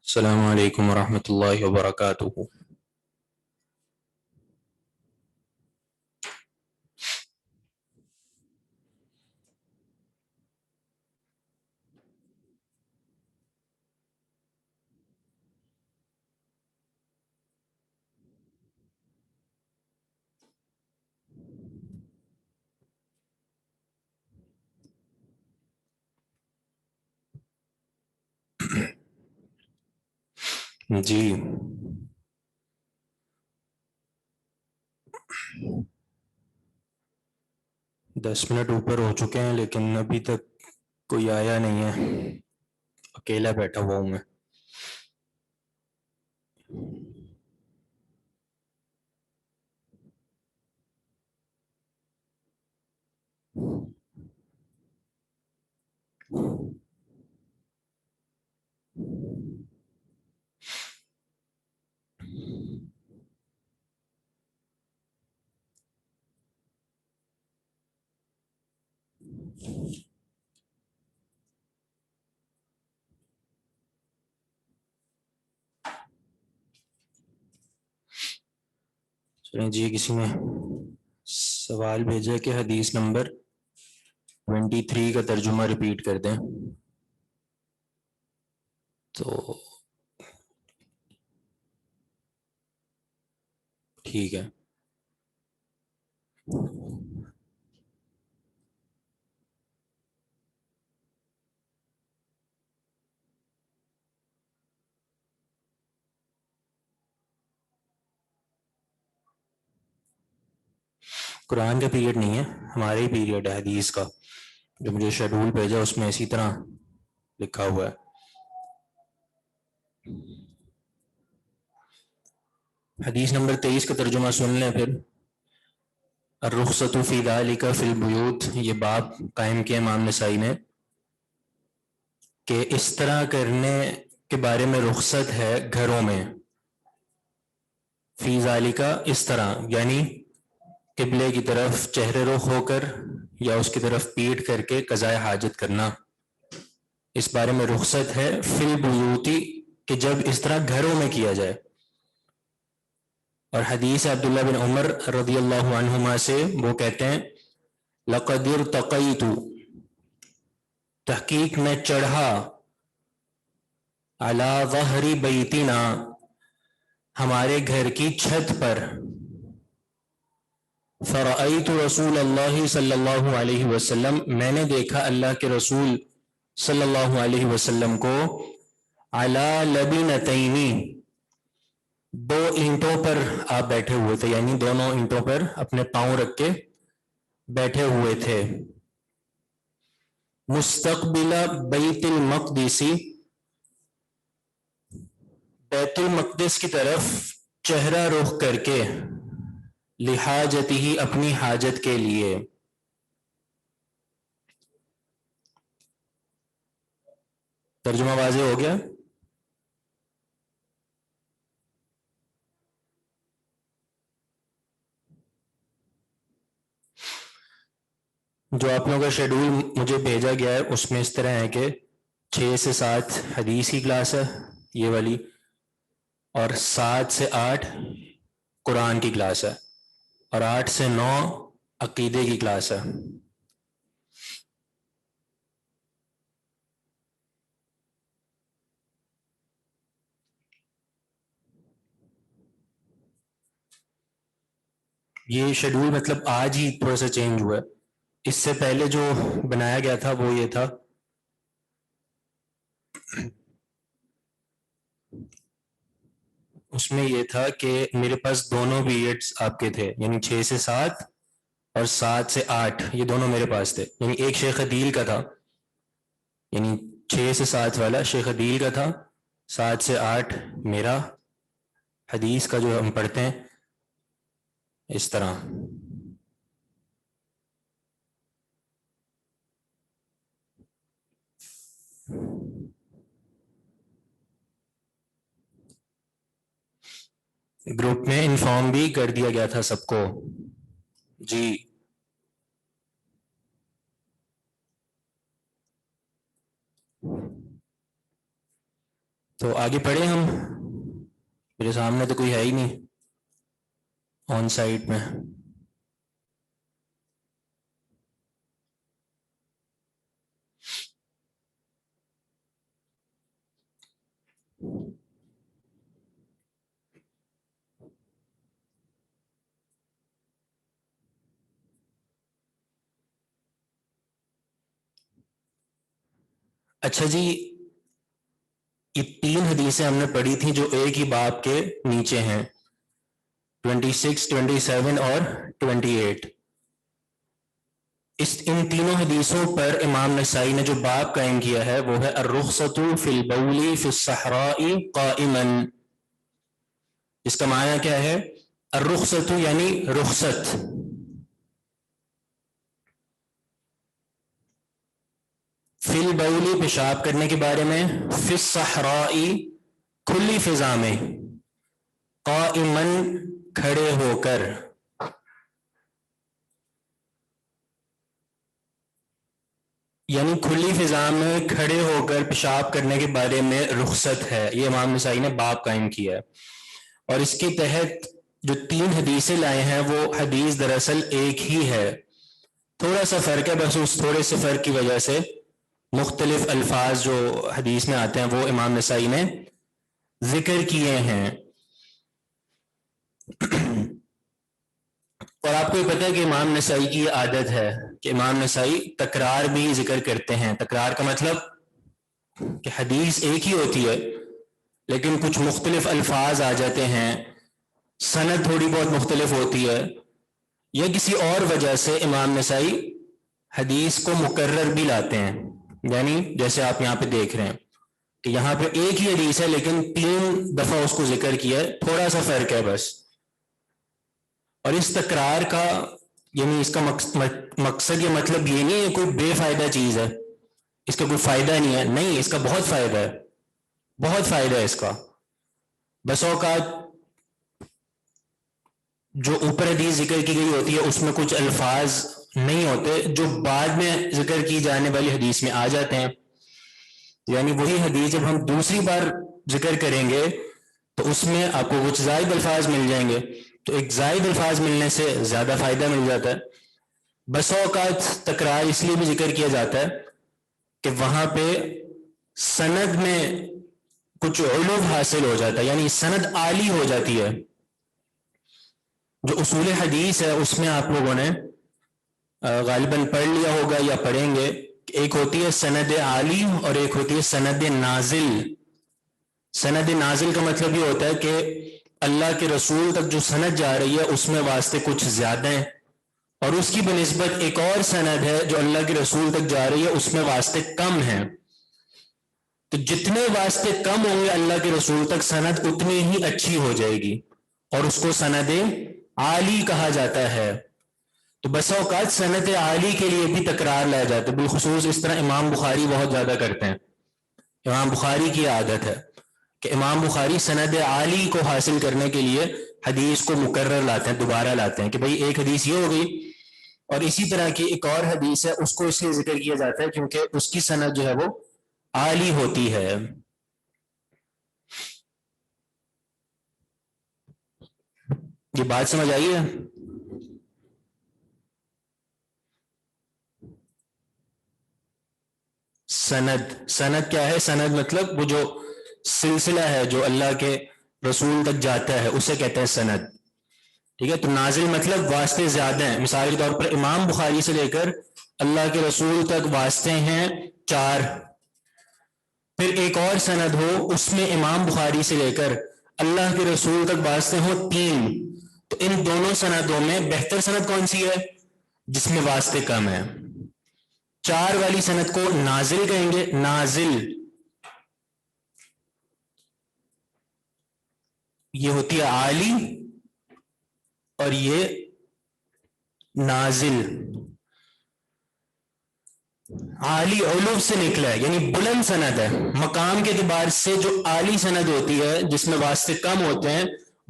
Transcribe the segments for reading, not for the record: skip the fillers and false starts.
السلام علیکم ورحمۃ اللہ وبرکاتہ۔ جی 10 منٹ اوپر ہو چکے ہیں لیکن ابھی تک کوئی آیا نہیں ہے، اکیلا بیٹھا ہوا ہوں میں۔ چلیں جی، کسی نے سوال بھیجا کہ حدیث نمبر 23 کا ترجمہ ریپیٹ کر دیں تو ٹھیک ہے۔ قرآن کا پیریڈ نہیں ہے، ہمارے ہی پیریڈ ہے حدیث کا، جو مجھے شیڈول بھیجا اس میں اسی طرح لکھا ہوا ہے۔ حدیث نمبر 23 کا ترجمہ سن لیں پھر۔ الرخصۃ فی ذالک فی البیوت، یہ باب قائم کیا امام نسائی نے کہ اس طرح کرنے کے بارے میں رخصت ہے گھروں میں۔ فی ذالک، اس طرح یعنی قبلے کی طرف چہرے رخ ہو کر یا اس کی طرف پیٹ کر کے قضاء حاجت کرنا، اس بارے میں رخصت ہے فی البیوتی، کہ جب اس طرح گھروں میں کیا جائے۔ اور حدیث عبداللہ بن عمر رضی اللہ عنہما سے وہ کہتے ہیں لقد ارتقیت، تحقیق میں چڑھا، علی ظہر بیتنا، ہمارے گھر کی چھت پر، فرأیت رسول اللہ صلی اللہ علیہ وسلم، میں نے دیکھا اللہ کے رسول صلی اللہ علیہ وسلم کو، علی لبنتین، 2 اینٹوں پر آپ بیٹھے ہوئے تھے، یعنی دونوں اینٹوں پر اپنے پاؤں رکھ کے بیٹھے ہوئے تھے، مستقبل بیت المقدس، بیت المقدس کی طرف چہرہ رخ کر کے، لحاجتہ، اپنی حاجت کے لیے۔ ترجمہ واضح ہو گیا؟ جو آپ لوگوں کا شیڈول مجھے بھیجا گیا ہے اس میں اس طرح ہے کہ 6 سے 7 حدیث کی کلاس ہے یہ والی، اور 7 سے 8 قرآن کی کلاس ہے، اور 8 سے 9 عقیدے کی کلاس ہے۔ یہ شیڈول مطلب آج ہی تھوڑا سا چینج ہوا ہے، اس سے پہلے جو بنایا گیا تھا وہ یہ تھا اس میں یہ تھا کہ میرے پاس دونوں پیریڈز آپ کے تھے، یعنی 6 سے 7 اور 7 سے 8، یہ دونوں میرے پاس تھے، یعنی ایک شیخ عدیل کا تھا، یعنی 6 سے 7 والا شیخ عدیل کا تھا، 7 سے 8 میرا حدیث کا جو ہم پڑھتے ہیں اس طرح۔ گروپ میں انفارم بھی کر دیا گیا تھا سب کو۔ جی تو آگے پڑھیں ہم. میرے سامنے تو کوئی ہے ہی نہیں آن سائٹ میں. اچھا جی، یہ 3 حدیثیں ہم نے پڑھی تھیں جو ایک ہی باب کے نیچے ہیں، 26، 27 اور 28. ان تینوں حدیثوں پر امام نسائی نے جو باب قائم کیا ہے وہ ہے الرخصۃ فی البول فی الصحراء قائما. اس کا معنی کیا ہے؟ الرخصۃ یعنی رخصت. فی البول پیشاب کرنے کے بارے میں، فی الصحراء کھلی فضا میں، قائما کھڑے ہو کر. یعنی کھلی فضا میں کھڑے ہو کر پیشاب کرنے کے بارے میں رخصت ہے. یہ امام نسائی نے باب قائم کیا ہے، اور اس کے تحت جو 3 حدیثیں لائے ہیں وہ حدیث دراصل ایک ہی ہے، تھوڑا سا فرق ہے، بس اس تھوڑے سے فرق کی وجہ سے مختلف الفاظ جو حدیث میں آتے ہیں وہ امام نسائی نے ذکر کیے ہیں. اور آپ کو یہ پتہ ہے کہ امام نسائی کی یہ عادت ہے کہ امام نسائی تکرار بھی ذکر کرتے ہیں. تکرار کا مطلب کہ حدیث ایک ہی ہوتی ہے لیکن کچھ مختلف الفاظ آ جاتے ہیں، سند تھوڑی بہت مختلف ہوتی ہے، یا کسی اور وجہ سے امام نسائی حدیث کو مکرر بھی لاتے ہیں. یعنی جیسے آپ یہاں پہ دیکھ رہے ہیں کہ یہاں پہ ایک ہی حدیث ہے لیکن 3 دفعہ اس کو ذکر کیا ہے، تھوڑا سا فرق ہے بس. اور اس تکرار کا یعنی اس کا مقصد یا مطلب یہ نہیں ہے کوئی بے فائدہ چیز ہے، اس کا کوئی فائدہ نہیں ہے، نہیں، اس کا بہت فائدہ ہے، بہت فائدہ ہے اس کا. بس اوقات جو اوپر حدیث ذکر کی گئی ہوتی ہے اس میں کچھ الفاظ نہیں ہوتے جو بعد میں ذکر کی جانے والی حدیث میں آ جاتے ہیں. یعنی وہی حدیث جب ہم دوسری بار ذکر کریں گے تو اس میں آپ کو کچھ زائد الفاظ مل جائیں گے، تو ایک زائد الفاظ ملنے سے زیادہ فائدہ مل جاتا ہے. بس اوقات تکرار اس لیے بھی ذکر کیا جاتا ہے کہ وہاں پہ سند میں کچھ علو حاصل ہو جاتا ہے، یعنی سند عالی ہو جاتی ہے. جو اصول حدیث ہے اس میں آپ لوگوں نے غالباً پڑھ لیا ہوگا یا پڑھیں گے، ایک ہوتی ہے سند عالی اور ایک ہوتی ہے سند نازل. سند نازل کا مطلب یہ ہوتا ہے کہ اللہ کے رسول تک جو سند جا رہی ہے اس میں واسطے کچھ زیادہ ہیں، اور اس کی بنسبت ایک اور سند ہے جو اللہ کے رسول تک جا رہی ہے اس میں واسطے کم ہیں. تو جتنے واسطے کم ہوں گے اللہ کے رسول تک سند اتنی ہی اچھی ہو جائے گی، اور اس کو سند عالی کہا جاتا ہے. تو بس اوقات سند عالی کے لیے بھی تکرار لایا جاتا ہے، بالخصوص اس طرح امام بخاری بہت زیادہ کرتے ہیں. امام بخاری کی عادت ہے کہ امام بخاری سند عالی کو حاصل کرنے کے لیے حدیث کو مکرر لاتے ہیں، دوبارہ لاتے ہیں کہ بھئی ایک حدیث یہ ہو گئی اور اسی طرح کی ایک اور حدیث ہے، اس کو اس لیے ذکر کیا جاتا ہے کیونکہ اس کی سند جو ہے وہ عالی ہوتی ہے. یہ بات سمجھ آئی ہے؟ سند کیا ہے؟ سند مطلب وہ جو سلسلہ ہے جو اللہ کے رسول تک جاتا ہے اسے کہتے ہیں سند. ٹھیک ہے، تو نازل مطلب واسطے زیادہ ہیں. مثال کے طور پر امام بخاری سے لے کر اللہ کے رسول تک واسطے ہیں 4، پھر ایک اور سند ہو اس میں امام بخاری سے لے کر اللہ کے رسول تک واسطے ہوں 3. تو ان دونوں سندوں میں بہتر سند کون سی ہے؟ جس میں واسطے کم ہیں. 4 والی سند کو نازل کہیں گے. نازل یہ ہوتی ہے عالی اور یہ نازل. عالی علو سے نکلا ہے یعنی بلند سند ہے. مقام کے اعتبار سے جو عالی سند ہوتی ہے جس میں واسطے کم ہوتے ہیں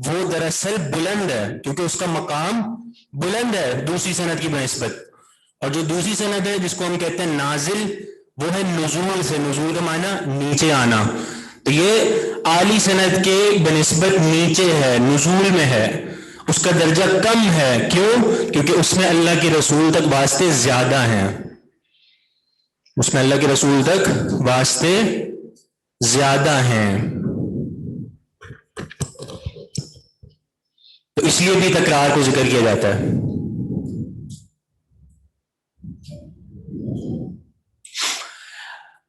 وہ دراصل بلند ہے کیونکہ اس کا مقام بلند ہے دوسری سند کی بنسبت. اور جو دوسری سند ہے جس کو ہم کہتے ہیں نازل وہ ہے نزول سے. نزول کا معنی نیچے آنا. تو تو یہ عالی سند کے بنسبت نیچے ہے، نزول میں ہے، اس کا درجہ کم ہے. کیوں؟ کیونکہ اس میں اللہ کے رسول تک واسطے زیادہ ہیں، اس میں اللہ کے رسول تک واسطے زیادہ ہیں. تو اس لیے بھی تکرار کو ذکر کیا جاتا ہے.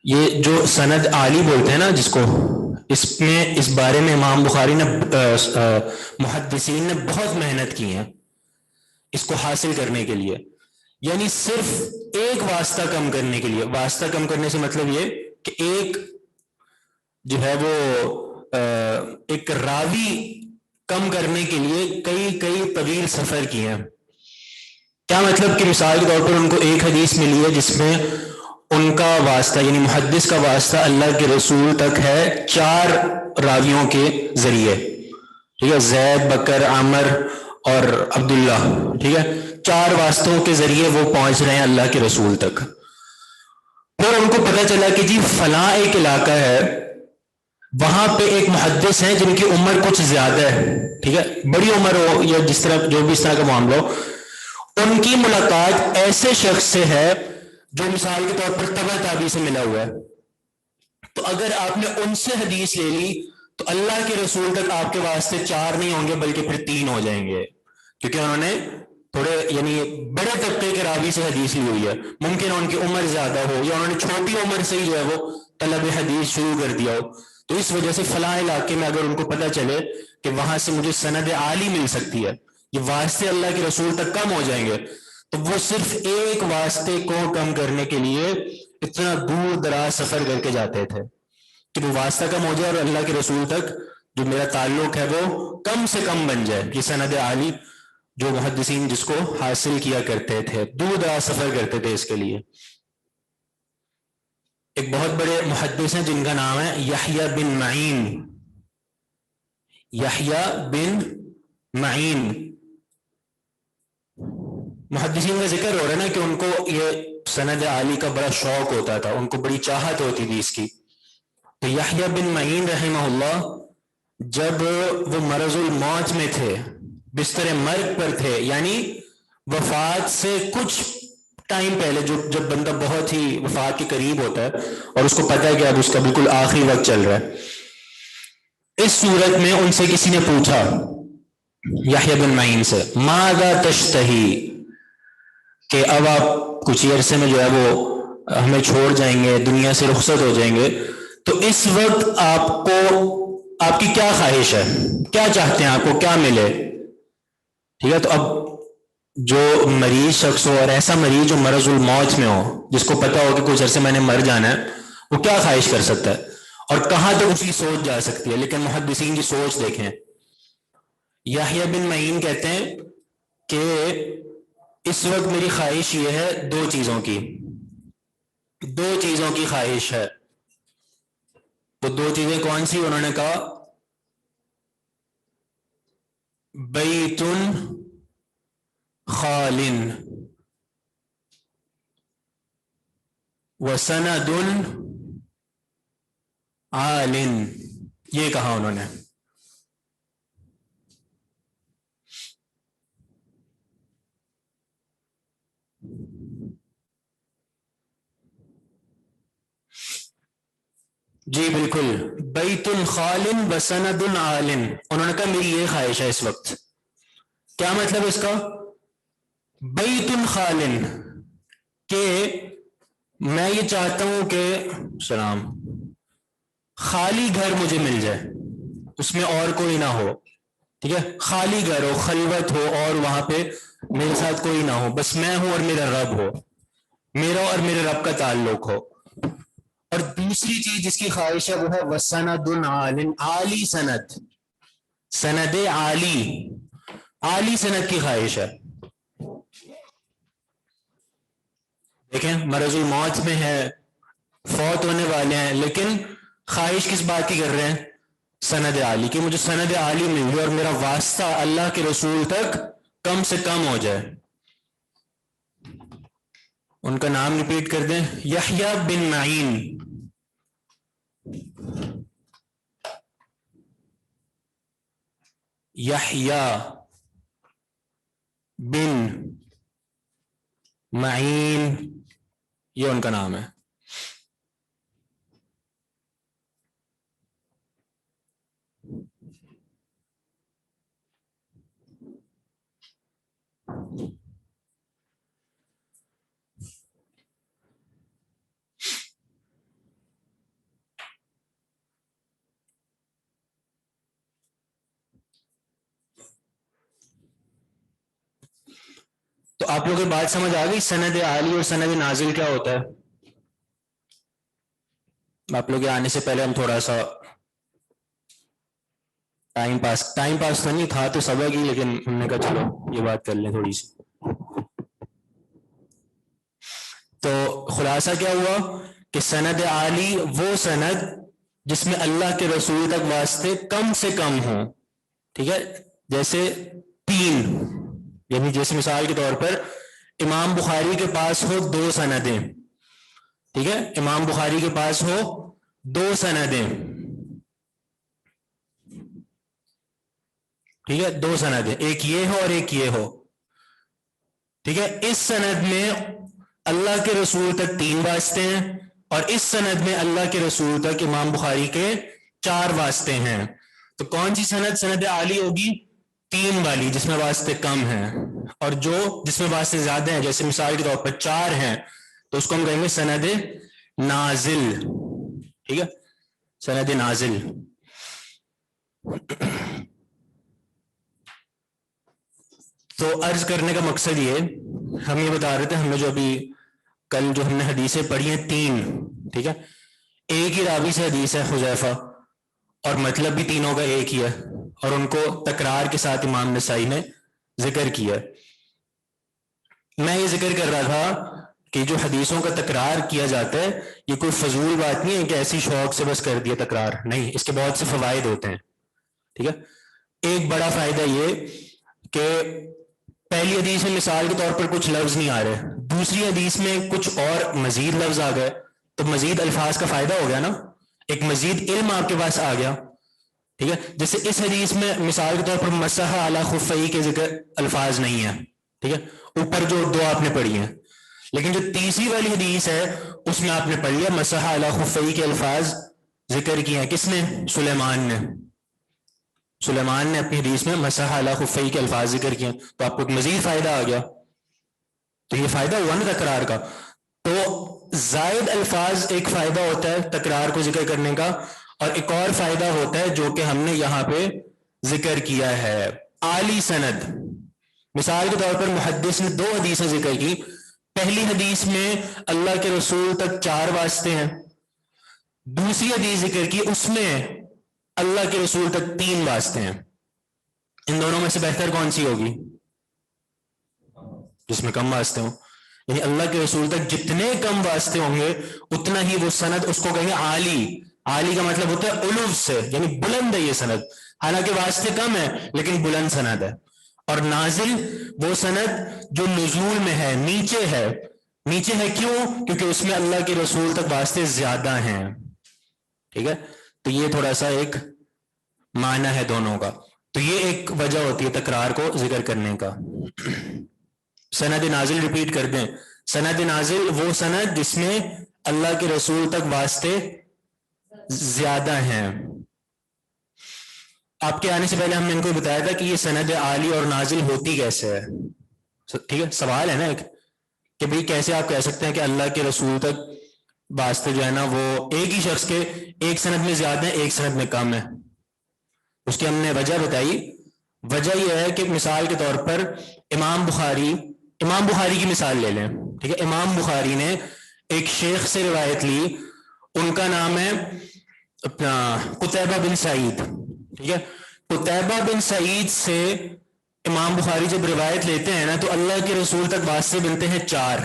یہ جو سند عالی بولتے ہیں نا جس کو، اس بارے میں امام بخاری نے محدثین نے بہت محنت کی ہے اس کو حاصل کرنے کے لیے. یعنی صرف ایک واسطہ کم کرنے کے لیے، واسطہ کم کرنے سے مطلب یہ کہ ایک جو ہے وہ ایک راوی کم کرنے کے لیے کئی طویل سفر کیے ہیں. کیا مطلب کہ مثال کے طور پر ان کو ایک حدیث ملی ہے جس میں ان کا واسطہ یعنی محدث کا واسطہ اللہ کے رسول تک ہے 4 راویوں کے ذریعے، ٹھیک ہے، زید، بکر، عامر اور عبداللہ، ٹھیک ہے، 4 واسطوں کے ذریعے وہ پہنچ رہے ہیں اللہ کے رسول تک. پھر ان کو پتہ چلا کہ جی فلاں ایک علاقہ ہے، وہاں پہ ایک محدث ہیں جن کی عمر کچھ زیادہ ہے، ٹھیک ہے، بڑی عمر ہو یا جس طرح جو بھی اس طرح کا معاملہ ہو، ان کی ملاقات ایسے شخص سے ہے جو مثال کے طور پر تبع تابعی سے ملا ہوا ہے. تو اگر آپ نے ان سے حدیث لے لی تو اللہ کے رسول تک آپ کے واسطے 4 نہیں ہوں گے بلکہ پھر 3 ہو جائیں گے، کیونکہ انہوں نے تھوڑے یعنی بڑے طبقے کے راوی سے حدیث لی ہوئی ہے. ممکن ان کی عمر زیادہ ہو یا انہوں نے چھوٹی عمر سے ہی جو ہے وہ طلب حدیث شروع کر دیا ہو. تو اس وجہ سے فلاں علاقے میں اگر ان کو پتہ چلے کہ وہاں سے مجھے سند عالی مل سکتی ہے، یہ واسطے اللہ کے رسول تک کم ہو جائیں گے، تو وہ صرف ایک واسطے کو کم کرنے کے لیے اتنا دور دراز سفر کر کے جاتے تھے کہ وہ واسطہ کم ہو جائے اور اللہ کے رسول تک جو میرا تعلق ہے وہ کم سے کم بن جائے. یہ سند عالی جو محدثین جس کو حاصل کیا کرتے تھے، دور دراز سفر کرتے تھے اس کے لیے. ایک بہت بڑے محدث ہیں جن کا نام ہے یحییٰ بن معین. یحییٰ بن معین، محدثین کا ذکر ہو رہا ہے نا کہ ان کو یہ سند عالی کا بڑا شوق ہوتا تھا، ان کو بڑی چاہت ہوتی تھی اس کی. تو یحییٰ بن معین رحمہ اللہ جب وہ مرض الموت میں تھے، بستر مرگ پر تھے، یعنی وفات سے کچھ ٹائم پہلے، جب بندہ بہت ہی وفات کے قریب ہوتا ہے اور اس کو پتہ ہے کہ اب اس کا بالکل آخری وقت چل رہا ہے، اس صورت میں ان سے کسی نے پوچھا یحییٰ بن معین سے، ماذا تشتہی، کہ اب آپ کچھ عرصے میں جو ہے وہ ہمیں چھوڑ جائیں گے، دنیا سے رخصت ہو جائیں گے، تو اس وقت آپ کی کیا خواہش ہے، کیا چاہتے ہیں، آپ کو کیا ملے؟ ٹھیک ہے، تو اب جو مریض شخص ہو اور ایسا مریض جو مرض الموت میں ہو، جس کو پتا ہو کہ کچھ عرصے میں نے مر جانا ہے، وہ کیا خواہش کر سکتا ہے اور کہاں تک اس کی سوچ جا سکتی ہے. لیکن محدثین کی سوچ دیکھیں. یحییٰ بن معین کہتے ہیں کہ اس وقت میری خواہش یہ ہے 2 چیزوں کی خواہش ہے. وہ 2 چیزیں کون سی؟ انہوں نے کہا بیت خال وسند عال. یہ کہا انہوں نے. جی بالکل، بیت خال وسند عال. انہوں نے کہا میری یہ خواہش ہے اس وقت. کیا مطلب اس کا؟ بیت خال، کہ میں یہ چاہتا ہوں کہ خالی گھر مجھے مل جائے، اس میں اور کوئی نہ ہو، ٹھیک ہے، خالی گھر ہو، خلوت ہو، اور وہاں پہ میرے ساتھ کوئی نہ ہو، بس میں ہوں اور میرا رب ہو، میرا اور میرے رب کا تعلق ہو. اور دوسری چیز جس کی خواہش ہے وہ ہے وسند عال، عالی سند، سند عالی سند کی خواہش ہے. دیکھیں مرض الموت میں ہے، فوت ہونے والے ہیں، لیکن خواہش کس بات کی کر رہے ہیں؟ سند عالی، کہ مجھے سند عالی مل جائے اور میرا واسطہ اللہ کے رسول تک کم سے کم ہو جائے. ان کا نام ریپیٹ کر دیں، یحییٰ بن معین. یحییٰ بن معین، یہ ان کا نام ہے. تو آپ لوگوں کی بات سمجھ آ گئی سند عالی اور سند نازل کیا ہوتا ہے؟ آپ لوگ آنے سے پہلے ہم تھوڑا سا ٹائم پاس تو نہیں تھا تو سبق ہی، لیکن ہم نے کہا چلو یہ بات کر لیں تھوڑی سی. تو خلاصہ کیا ہوا کہ سند عالی وہ سند جس میں اللہ کے رسول تک واسطے کم سے کم ہوں. ٹھیک ہے، جیسے 3، یعنی جیسے مثال کے طور پر امام بخاری کے پاس ہو 2 سندیں. ٹھیک ہے، امام بخاری کے پاس ہو 2 سندیں. ٹھیک ہے، 2 سندیں، ایک یہ ہو اور ایک یہ ہو. ٹھیک ہے، اس سند میں اللہ کے رسول تک 3 واسطے ہیں اور اس سند میں اللہ کے رسول تک امام بخاری کے 4 واسطے ہیں. تو کون سی سند سند عالی ہوگی؟ 3 والی، جس میں واسطے کم ہیں. اور جو جس میں واسطے زیادہ ہیں، جیسے مثال کے طور پر 4 ہیں، تو اس کو ہم کہیں گے سند نازل. ٹھیک ہے، سند نازل. تو عرض کرنے کا مقصد یہ، ہم یہ بتا رہے تھے، ہم نے جو ابھی کل جو ہم نے حدیثیں پڑھی ہیں 3، ٹھیک ہے، ایک ہی راوی سے حدیث ہے حذیفہ، اور مطلب بھی تینوں کا ایک ہی ہے، اور ان کو تکرار کے ساتھ امام نسائی نے ذکر کیا. میں یہ ذکر کر رہا تھا کہ جو حدیثوں کا تکرار کیا جاتا ہے یہ کوئی فضول بات نہیں ہے کہ ایسی شوق سے بس کر دیا تکرار، نہیں، اس کے بہت سے فوائد ہوتے ہیں. ٹھیک ہے، ایک بڑا فائدہ یہ کہ پہلی حدیث میں مثال کے طور پر کچھ لفظ نہیں آ رہے، دوسری حدیث میں کچھ اور مزید لفظ آ گئے، تو مزید الفاظ کا فائدہ ہو گیا نا، ایک مزید علم آپ کے پاس آ گیا. ٹھیک ہے، جیسے اس حدیث میں مثال کے طور پر مسح علی خفیہ کے ذکر الفاظ نہیں ہیں. ٹھیک ہے، اوپر جو 2 آپ نے پڑھی ہیں، لیکن جو تیسری والی حدیث ہے اس میں آپ نے پڑھ لیا مسح علی خفیہ کے الفاظ ذکر کیے ہیں. کس نے؟ سلیمان نے. سلیمان نے اپنی حدیث میں مسح علی خفیہ کے الفاظ ذکر کیے، تو آپ کو ایک مزید فائدہ آ گیا. تو یہ فائدہ ہوا نا تکرار کا. تو زائد الفاظ ایک فائدہ ہوتا ہے تکرار کو ذکر کرنے کا، اور ایک اور فائدہ ہوتا ہے جو کہ ہم نے یہاں پہ ذکر کیا ہے، عالی سند. مثال کے طور پر محدث نے 2 حدیثیں ذکر کی، پہلی حدیث میں اللہ کے رسول تک 4 واسطے ہیں، دوسری حدیث ذکر کی اس میں اللہ کے رسول تک 3 واسطے ہیں. ان دونوں میں سے بہتر کون سی ہوگی؟ جس میں کم واسطے ہوں. یعنی اللہ کے رسول تک جتنے کم واسطے ہوں گے اتنا ہی وہ سند، اس کو کہیں گے عالی. عالی کا مطلب ہوتا ہے علو سے، یعنی بلند ہے یہ سند، حالانکہ واسطے کم ہے لیکن بلند سند ہے. اور نازل وہ سند جو نزول میں ہے، نیچے ہے. نیچے ہے کیوں؟ کیونکہ اس میں اللہ کے رسول تک واسطے زیادہ ہیں. ٹھیک ہے، تو یہ تھوڑا سا ایک معنی ہے دونوں کا. تو یہ ایک وجہ ہوتی ہے تکرار کو ذکر کرنے کا. سند نازل ریپیٹ کر دیں، سند نازل وہ سند جس میں اللہ کے رسول تک واسطے زیادہ ہیں. آپ کے آنے سے پہلے ہم نے ان کو بتایا تھا کہ یہ سند عالی اور نازل ہوتی کیسے ہے. ٹھیک ہے، سوال ہے نا ایک کہ بھئی کیسے آپ کہہ سکتے ہیں کہ اللہ کے رسول تک واسطے جو ہے نا وہ ایک ہی شخص کے ایک سند میں زیادہ ہیں ایک سند میں کم ہے. اس کی ہم نے وجہ بتائی. وجہ یہ ہے کہ مثال کے طور پر امام بخاری کی مثال لے لیں. ٹھیک ہے، امام بخاری نے ایک شیخ سے روایت لی، ان کا نام ہے اپنا قتیبہ بن سعید. ٹھیک ہے، قتیبہ بن سعید سے امام بخاری جب روایت لیتے ہیں نا تو اللہ کے رسول تک واسطے بنتے ہیں 4.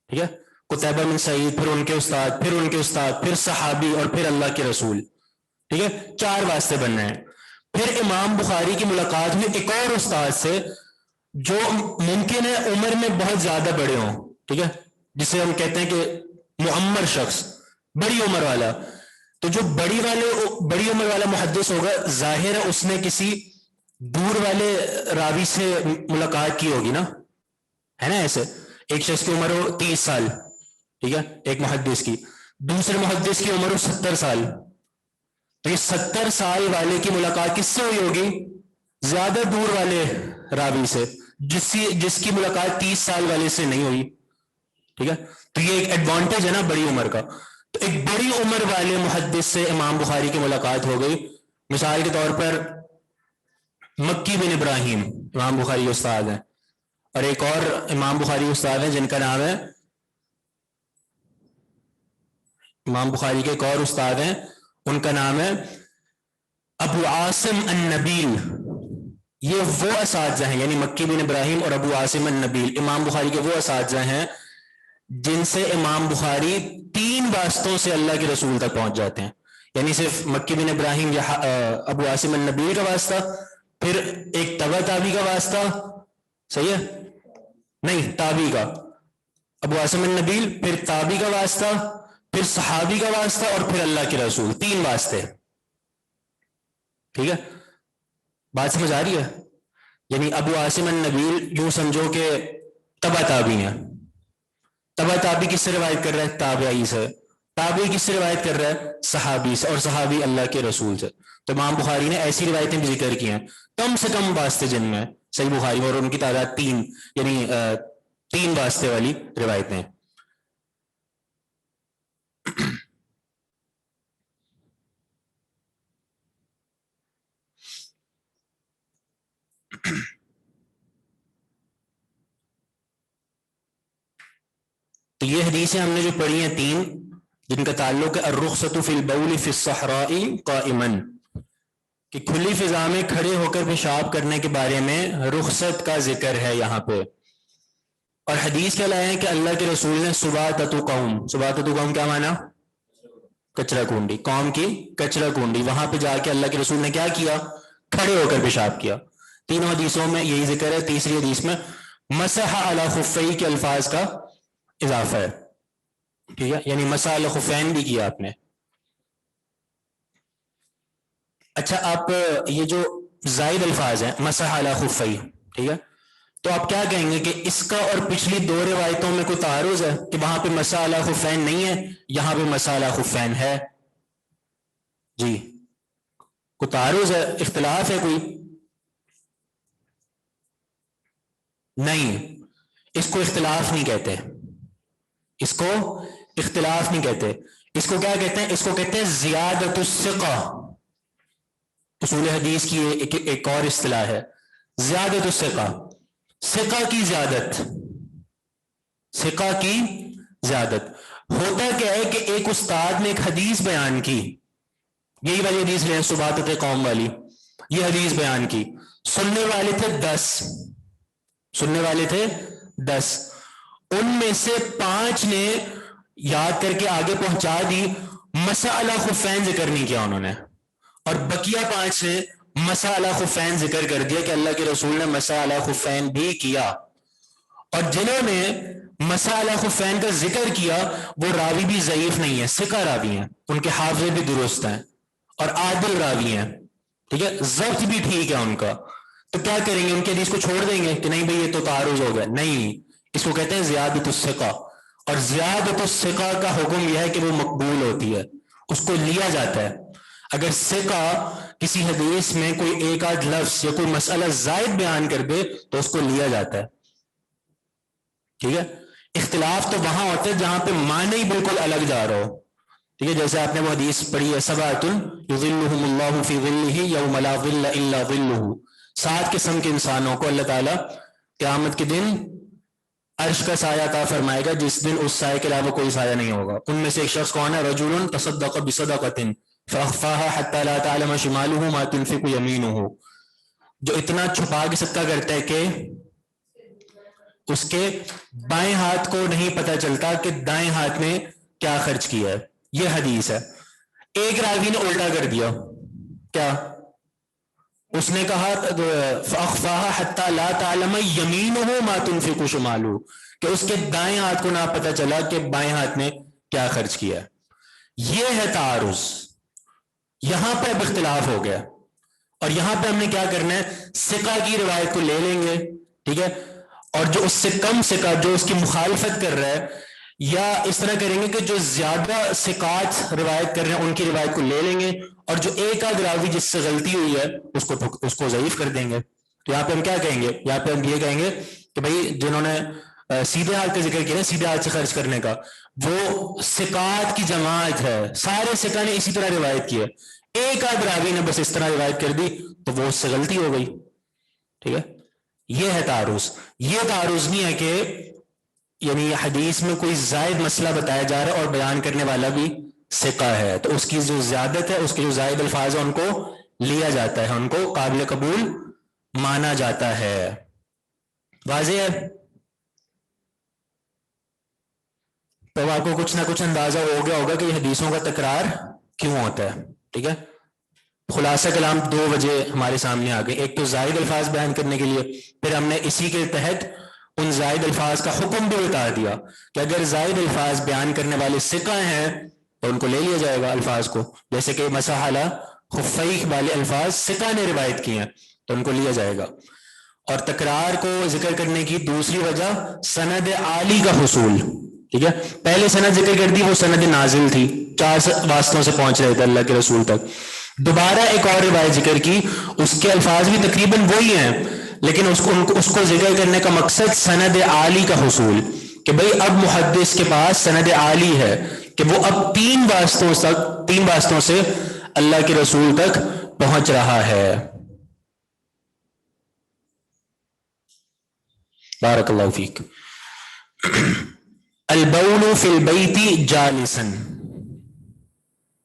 ٹھیک ہے، قتیبہ بن سعید، پھر ان کے استاد، پھر ان کے استاد، پھر صحابی، اور پھر اللہ کے رسول. ٹھیک ہے، 4 واسطے بننے ہیں. پھر امام بخاری کی ملاقات ہوئی ایک اور استاد سے جو ممکن ہے عمر میں بہت زیادہ بڑے ہوں. ٹھیک ہے، جسے ہم کہتے ہیں کہ معمر شخص، بڑی عمر والا. تو جو بڑی عمر والا محدث ہوگا ظاہر ہے اس نے کسی دور والے راوی سے ملاقات کی ہوگی نا، ہے نا؟ ایسے ایک شخص کی عمر ہو 30 سال، ٹھیک ہے، ایک محدث کی، دوسرے محدث کی عمر ہو 70 سال، تو یہ 70 سال والے کی ملاقات کس سے ہوئی ہوگی؟ زیادہ دور والے راوی سے، جس کی ملاقات 30 سال والے سے نہیں ہوئی، ٹھیک ہے؟ تو یہ ایک ایڈوانٹیج ہے نا بڑی عمر کا. تو ایک بڑی عمر والے محدث سے امام بخاری کی ملاقات ہو گئی. مثال کے طور پر مکی بن ابراہیم امام بخاری استاد ہیں، اور ایک اور امام بخاری استاد ہیں جن کا نام ہے، امام بخاری کے ایک اور استاد ہیں ان کا نام ہے ابو عاصم النبیل. یہ وہ اساتذہ ہیں، یعنی مکی بن ابراہیم اور ابو عاصم النبیل امام بخاری کے وہ اساتذہ ہیں جن سے امام بخاری 3 واسطوں سے اللہ کے رسول تک پہنچ جاتے ہیں. یعنی صرف مکی بن ابراہیم یا ابو عاصم النبیل کا واسطہ، پھر ایک تبع تابی کا واسطہ، صحیح ہے؟ نہیں، تابی کا، ابو عاصم النبیل، پھر تابی کا واسطہ، پھر صحابی کا واسطہ، اور پھر اللہ کے رسول. 3 واسطے، ٹھیک ہے؟ بات سمجھ آ رہی ہے؟ یعنی ابو عاصم النبیل یوں سمجھو کہ تبع تابی ہیں. تبع تابی کس سے روایت کر رہا ہے؟ تابعی سے. تابعی کس سے روایت کر رہا ہے؟ صحابی سے. اور صحابی اللہ کے رسول سے. تو امام بخاری نے ایسی روایتیں بھی ذکر کی ہیں کم سے کم واسطے جن میں صحیح بخاری میں، اور ان کی تعداد 3، یعنی 3 واسطے والی روایتیں. تو یہ حدیثیں ہم نے جو پڑھی ہیں 3، جن کا تعلق ہے الرخصۃ فی البول فی الصحراء قائما، کہ کھلی فضا میں کھڑے ہو کر پیشاب کرنے کے بارے میں رخصت کا ذکر ہے یہاں پہ. اور حدیث کیا لائے ہیں کہ اللہ کے رسول نے سباتۃ قوم، سباتۃ قوم کیا معنی؟ کچرا کنڈی، قوم کی کچرا کنڈی، وہاں پہ جا کے اللہ کے رسول نے کیا کیا؟ کھڑے ہو کر پیشاب کیا. تینوں حدیثوں میں یہی ذکر ہے. تیسری حدیث میں مسح علی خفیہ کے الفاظ کا اضافہ ہے، ٹھیک ہے؟ یعنی مسح علی خفین بھی کیا آپ نے. اچھا، آپ یہ جو زائد الفاظ ہیں مسح علی خفیہ، ٹھیک ہے، تو آپ کیا کہیں گے کہ اس کا اور پچھلی 2 روایتوں میں کوئی تعارض ہے کہ وہاں پہ مسح علی خفین نہیں ہے، یہاں پہ مسح علی خفین ہے؟ جی، کوئی تعارض ہے، اختلاف ہے کوئی؟ نہیں، اس کو اختلاف نہیں کہتے، اس کو اختلاف نہیں کہتے. اس کو کیا کہتے ہیں؟ اس کو کہتے ہیں زیادت الثقہ. اصول حدیث کی ایک اور اصطلاح ہے زیادت الثقہ، ثقہ کی زیادت. ثقہ کی زیادت ہوتا کیا ہے کہ ایک استاد نے ایک حدیث بیان کی، یہی والی حدیث لیں سباتۃ قوم والی، یہ حدیث بیان کی، سننے والے تھے 10، سننے والے تھے 10، ان میں سے 5 نے یاد کر کے آگے پہنچا دی، مسح علی خفین ذکر نہیں کیا انہوں نے، اور بقیہ 5 نے مسح علی خفین ذکر کر دیا کہ اللہ کے رسول نے مسح علی خفین بھی کیا. اور جنہوں نے مسح علی خفین کا ذکر کیا وہ راوی بھی ضعیف نہیں ہے، ثقہ راوی ہیں، ان کے حافظے بھی درست ہیں اور عادل راوی ہیں، ٹھیک ہے، ضبط بھی ٹھیک ہے ان کا. تو کیا کریں گے؟ ان کی حدیث کو چھوڑ دیں گے کہ نہیں بھئی یہ تو تعارض ہو گیا؟ نہیں، اس کو کہتے ہیں زیادت الثقہ. اور زیادت الثقہ کا حکم یہ ہے کہ وہ مقبول ہوتی ہے، اس کو لیا جاتا ہے. اگر ثقہ کسی حدیث میں کوئی ایک آدھ لفظ یا کوئی مسئلہ زائد بیان کر دے تو اس کو لیا جاتا ہے، ٹھیک ہے. اختلاف تو وہاں ہوتا ہے جہاں پہ معنی ہی بالکل الگ جا رہا ہو، ٹھیک ہے. جیسے آپ نے وہ حدیث پڑھی ہے سبعۃ یظلھم اللہ فی ظلہ یوم لا ظل الا ظلہ، 7 قسم کے انسانوں کو اللہ تعالیٰ قیامت کے دن عرش کا سایہ عطا فرمائے گا جس دن اس سائے کے علاوہ کوئی سایہ نہیں ہوگا. ان میں سے ایک شخص کون ہے؟ رجل تصدق بصدقۃ فاخفاها حتى لا تعلم شماله ما تنفق يمينه، جو اتنا چھپا کے صدقہ کرتا ہے کہ اس کے بائیں ہاتھ کو نہیں پتہ چلتا کہ دائیں ہاتھ نے کیا خرچ کیا ہے. یہ حدیث ہے. ایک راوی نے الٹا کر دیا، کیا؟ اس نے کہا فاخفاها حتى لا تعلم يمينه ما تنفق شماله، کہ اس کے دائیں ہاتھ کو نہ پتہ چلا کہ بائیں ہاتھ نے کیا خرچ کیا ہے. یہ ہے تعارض. یہاں پہ اب اختلاف ہو گیا، اور یہاں پہ ہم نے کیا کرنا ہے، ثقہ کی روایت کو لے لیں گے، ٹھیک ہے، اور جو اس سے کم ثقہ جو اس کی مخالفت کر رہا ہے، یا اس طرح کریں گے کہ جو زیادہ ثقات روایت کر رہے ہیں ان کی روایت کو لے لیں گے، اور جو ایک آدھ راوی جس سے غلطی ہوئی ہے اس کو ضعیف کر دیں گے۔ تو یہاں پہ ہم کیا کہیں گے، یہاں پہ ہم یہ کہیں گے کہ بھائی جنہوں نے سیدھے ہاتھ کا ذکر کیا، سیدھے ہاتھ سے خرچ کرنے کا، وہ ثقات کی جماعت ہے، سارے ثقہ نے اسی طرح روایت کی ہے، ایک آدھ راوی نے بس اس طرح روایت کر دی تو وہ اس سے غلطی ہو گئی، ٹھیک ہے۔ یہ ہے تعارض۔ یہ تعارض نہیں ہے کہ یعنی حدیث میں کوئی زائد مسئلہ بتایا جا رہا ہے اور بیان کرنے والا بھی ثقہ ہے، تو اس کی جو زیادت ہے، اس کے جو زائد الفاظ ہیں ان کو لیا جاتا ہے، ان کو قابل قبول مانا جاتا ہے۔ واضح ہے؟ تو آپ کو کچھ نہ کچھ اندازہ ہو گیا ہوگا کہ یہ حدیثوں کا تکرار کیوں ہوتا ہے، ٹھیک ہے۔ خلاصہ کلام دو وجہ ہمارے سامنے آ گئے، ایک تو زائد الفاظ بیان کرنے کے لیے، پھر ہم نے اسی کے تحت ان زائد الفاظ کا حکم بھی بتا دیا کہ اگر زائد الفاظ بیان کرنے والے ثقہ ہیں تو ان کو لے لیا جائے گا الفاظ کو، جیسے کہ مسح علی خفیہ والے الفاظ ثقہ نے روایت کیے ہیں تو ان کو لیا جائے گا۔ اور تکرار کو ذکر کرنے کی دوسری وجہ سند عالی کا حصول، ٹھیک ہے، پہلے سند ذکر کر دی وہ سند نازل تھی، 4 واسطوں سے پہنچ رہے تھے اللہ کے رسول تک، دوبارہ ایک اور روایت ذکر کی، اس کے الفاظ بھی تقریباً وہی ہیں لیکن اس کو ذکر کرنے کا مقصد سند عالی کا حصول، کہ بھئی اب محدث کے پاس سند عالی ہے کہ وہ اب 3 واسطوں سے اللہ کے رسول تک پہنچ رہا ہے۔ بارک اللہ فیک۔ البول فی البیت جالسا،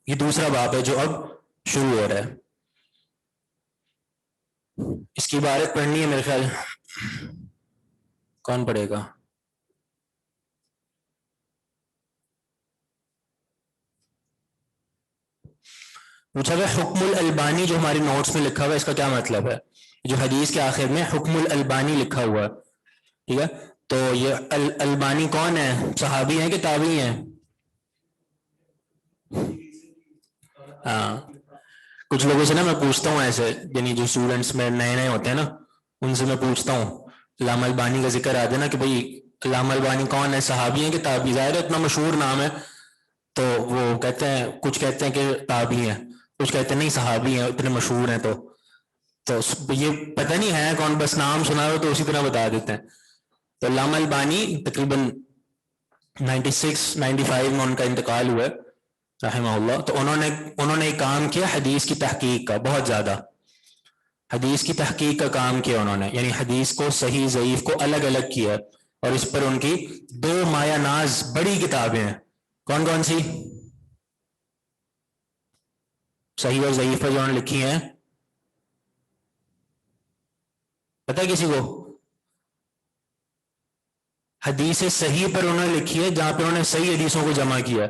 یہ دوسرا باب ہے جو اب شروع ہو رہا ہے۔ اس کی عبارت پڑھنی ہے میرے خیال، کون پڑھے گا؟ پوچھا گیا حکم الالبانی جو ہماری نوٹس میں لکھا ہوا ہے اس کا کیا مطلب ہے، جو حدیث کے آخر میں حکم الالبانی لکھا ہوا ہے، ٹھیک ہے، تو یہ البانی کون ہے، صحابی ہیں کہ تابعی ہیں؟ ہاں، کچھ لوگوں سے نا میں پوچھتا ہوں ایسے، یعنی جو اسٹوڈنٹس میں نئے نئے ہوتے ہیں نا ان سے میں پوچھتا ہوں، علامہ البانی کا ذکر آ جائے نا کہ بھئی علامہ البانی کون ہے، صحابی ہیں کہ تابعی، ظاہر ہے اتنا مشہور نام ہے تو وہ کہتے ہیں، کچھ کہتے ہیں کہ تابعی ہیں، کچھ کہتے ہیں نہیں صحابی ہیں اتنے مشہور ہیں، تو یہ پتہ نہیں ہے کون، بس نام سنا ہو تو اسی طرح بتا دیتے ہیں۔ تو علامہ البانی تقریباً 96-95 میں ان کا انتقال ہوا ہے رحمہ اللہ، تو انہوں نے کام کیا حدیث کی تحقیق کا، بہت زیادہ حدیث کی تحقیق کا کام کیا انہوں نے، یعنی حدیث کو صحیح ضعیف کو الگ الگ کیا، اور اس پر ان کی 2 مایہ ناز بڑی کتابیں ہیں۔ کون کون سی؟ صحیح اور ضعیف پر جو انہوں نے لکھی ہیں، پتہ ہے کسی کو؟ حدیث صحیح پر انہوں نے لکھی ہے جہاں پہ انہوں نے صحیح حدیثوں کو جمع کیا،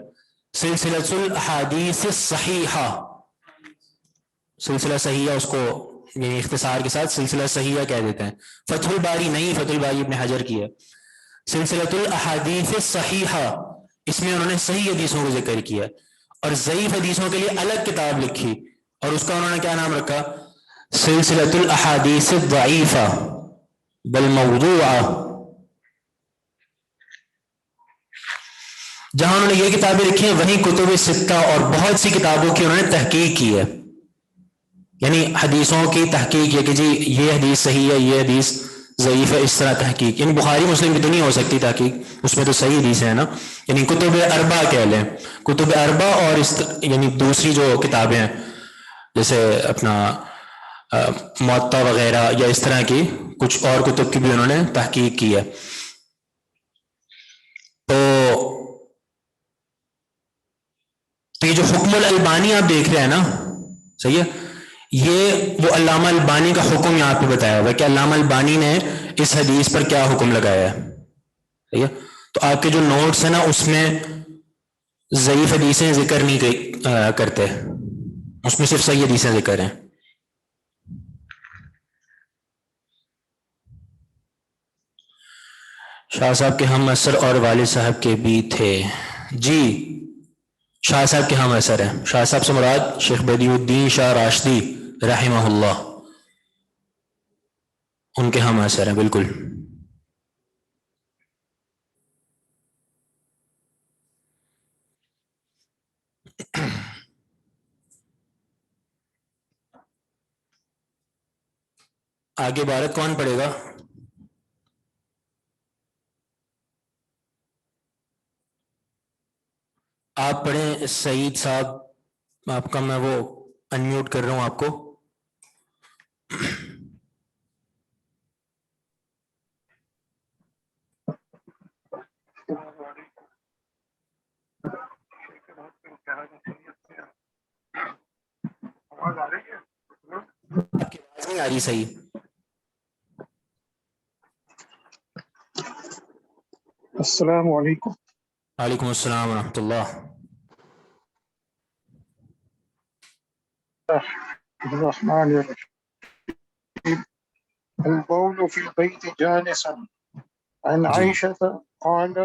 سلسلۃ الاحادیث الصحیحہ، سلسلہ صحیحہ اس کو یعنی اختصار کے ساتھ سلسلہ صحیحہ کہہ دیتے ہیں، فتح الباری نہیں، فتح الباری ابن حجر کی ہے، سلسلۃ الاحادیث الصحیحہ، اس میں انہوں نے صحیح حدیثوں کو ذکر کیا، اور ضعیف حدیثوں کے لیے الگ کتاب لکھی اور اس کا انہوں نے کیا نام رکھا، سلسلۃ الاحادیث الضعیفہ بالموضوعہ۔ جہاں انہوں نے یہ کتابیں لکھی ہیں وہیں کتب ستہ اور بہت سی کتابوں کی انہوں نے تحقیق کی ہے، یعنی حدیثوں کی تحقیق ہے کہ جی یہ حدیث صحیح ہے یہ حدیث ضعیف ہے، اس طرح تحقیق، یعنی بخاری مسلم کی تو نہیں ہو سکتی تحقیق، اس میں تو صحیح حدیث ہے نا، یعنی کتب اربع کہہ لیں، کتب اربع، اور یعنی دوسری جو کتابیں ہیں جیسے اپنا موطا وغیرہ یا اس طرح کی کچھ اور کتب کی بھی انہوں نے تحقیق کی ہے۔ تو یہ جو حکم الالبانی آپ دیکھ رہے ہیں نا، صحیح ہے، یہ وہ علامہ البانی کا حکم یہاں پہ بتایا ہوا ہے کہ علامہ البانی نے اس حدیث پر کیا حکم لگایا ہے، صحیح ہے۔ تو آپ کے جو نوٹس ہیں نا اس میں ضعیف حدیثیں ذکر نہیں کرتے، اس میں صرف صحیح حدیثیں ذکر ہیں۔ شاہ صاحب کے ہم اثر اور والد صاحب کے بھی تھے، جی شاہ صاحب کے ہم اثر ہیں. شاہ صاحب سے مراد شیخ بدیع الدین شاہ راشدی رحمہ اللہ، ان کے ہم اثر ہیں بالکل. آگے عبارت کون پڑھے گا؟ آپ پڑھیں سعید صاحب. آپ کا میں وہ انمیوٹ کر رہا ہوں آپ کو. آپ کی آواز نہیں آ رہی صحیح. السلام علیکم. وعلیکم السلام ورحمۃ اللہ. الرحمن الرحیم. البول فی البیت جالسا. عن جی عائشة قال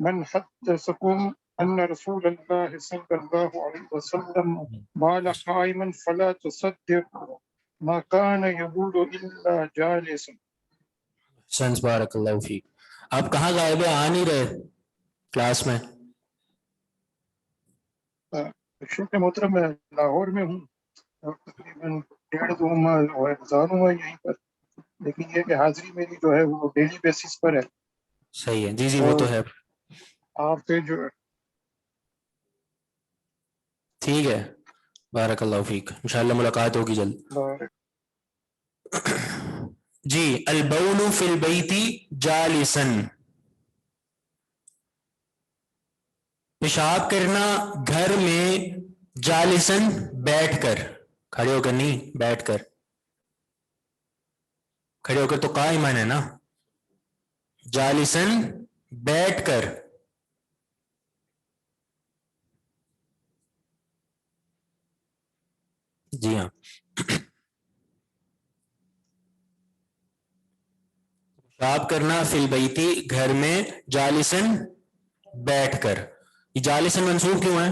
من حدثكم أن رسول الله صلى الله عليه وسلم بال قائما فلا تصدق ما كان يبول إلا جالسا. سنس بارک اللہ فیک. آپ کہاں غائب ہیں؟ آ نہیں رہے کلاس میں؟ شیخ محترم میں لاہور میں ہوں اور تقریباً 1.5-2 ماہ گزاروں گا یہیں پر، لیکن یہ کہ حاضری میری جو ہے وہ ڈیلی بیسس پر ہے. صحیح ہے. جی جی وہ اور تو ہے. آپ کے جو ٹھیک ہے. بارک اللہ فیک. انشاءاللہ ملاقات ہوگی جلد. جی البول فی البیت جالسا، پیشاب کرنا گھر میں جالسن بیٹھ کر، کھڑے ہو کر نہیں، بیٹھ کر. کھڑے ہو کر تو قائمن ہے نا، جالسن بیٹھ کر. جی ہاں. پیشاب کرنا فی البیتی گھر میں جالسن بیٹھ کر. یہ جالسن منصوب کیوں ہے؟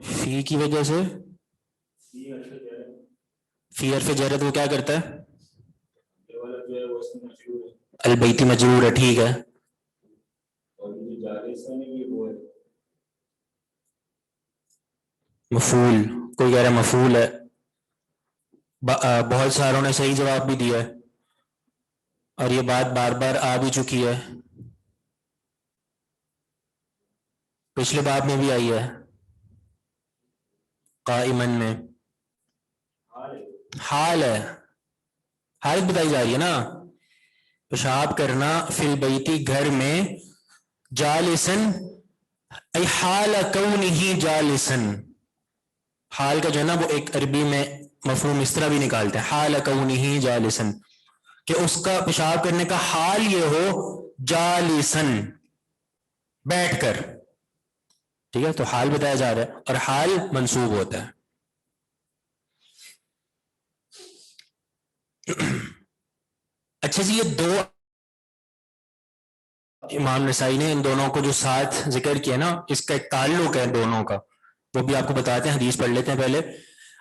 فی کی وجہ سے. فی حرف جرت وہ کیا کرتا ہے؟ البیتی مجرور ہے. ٹھیک ہے. مفعول، کوئی کہہ رہا ہے مفعول ہے. بہت ساروں نے صحیح جواب بھی دیا ہے، اور یہ بات بار بار آ بھی چکی ہے، پچھلے باب میں بھی آئی ہے. قائمن میں حال ہے، حالت بتائی جا رہی ہے نا. پیشاب کرنا فی البیتی گھر میں جالسن ای حال کونہ جالسن. حال کا جو ہے نا وہ ایک عربی میں مفہوم اس طرح بھی نکالتے ہیں، حال کونہ جالسن، کہ اس کا پیشاب کرنے کا حال یہ ہو جالسن بیٹھ کر. ٹھیک ہے، تو حال بتایا جا رہا ہے اور حال منصوب ہوتا ہے. اچھا جی، یہ دو امام نسائی نے ان دونوں کو جو ساتھ ذکر کیا نا، اس کا ایک تعلق ہے دونوں کا، وہ بھی آپ کو بتاتے ہیں. حدیث پڑھ لیتے ہیں پہلے.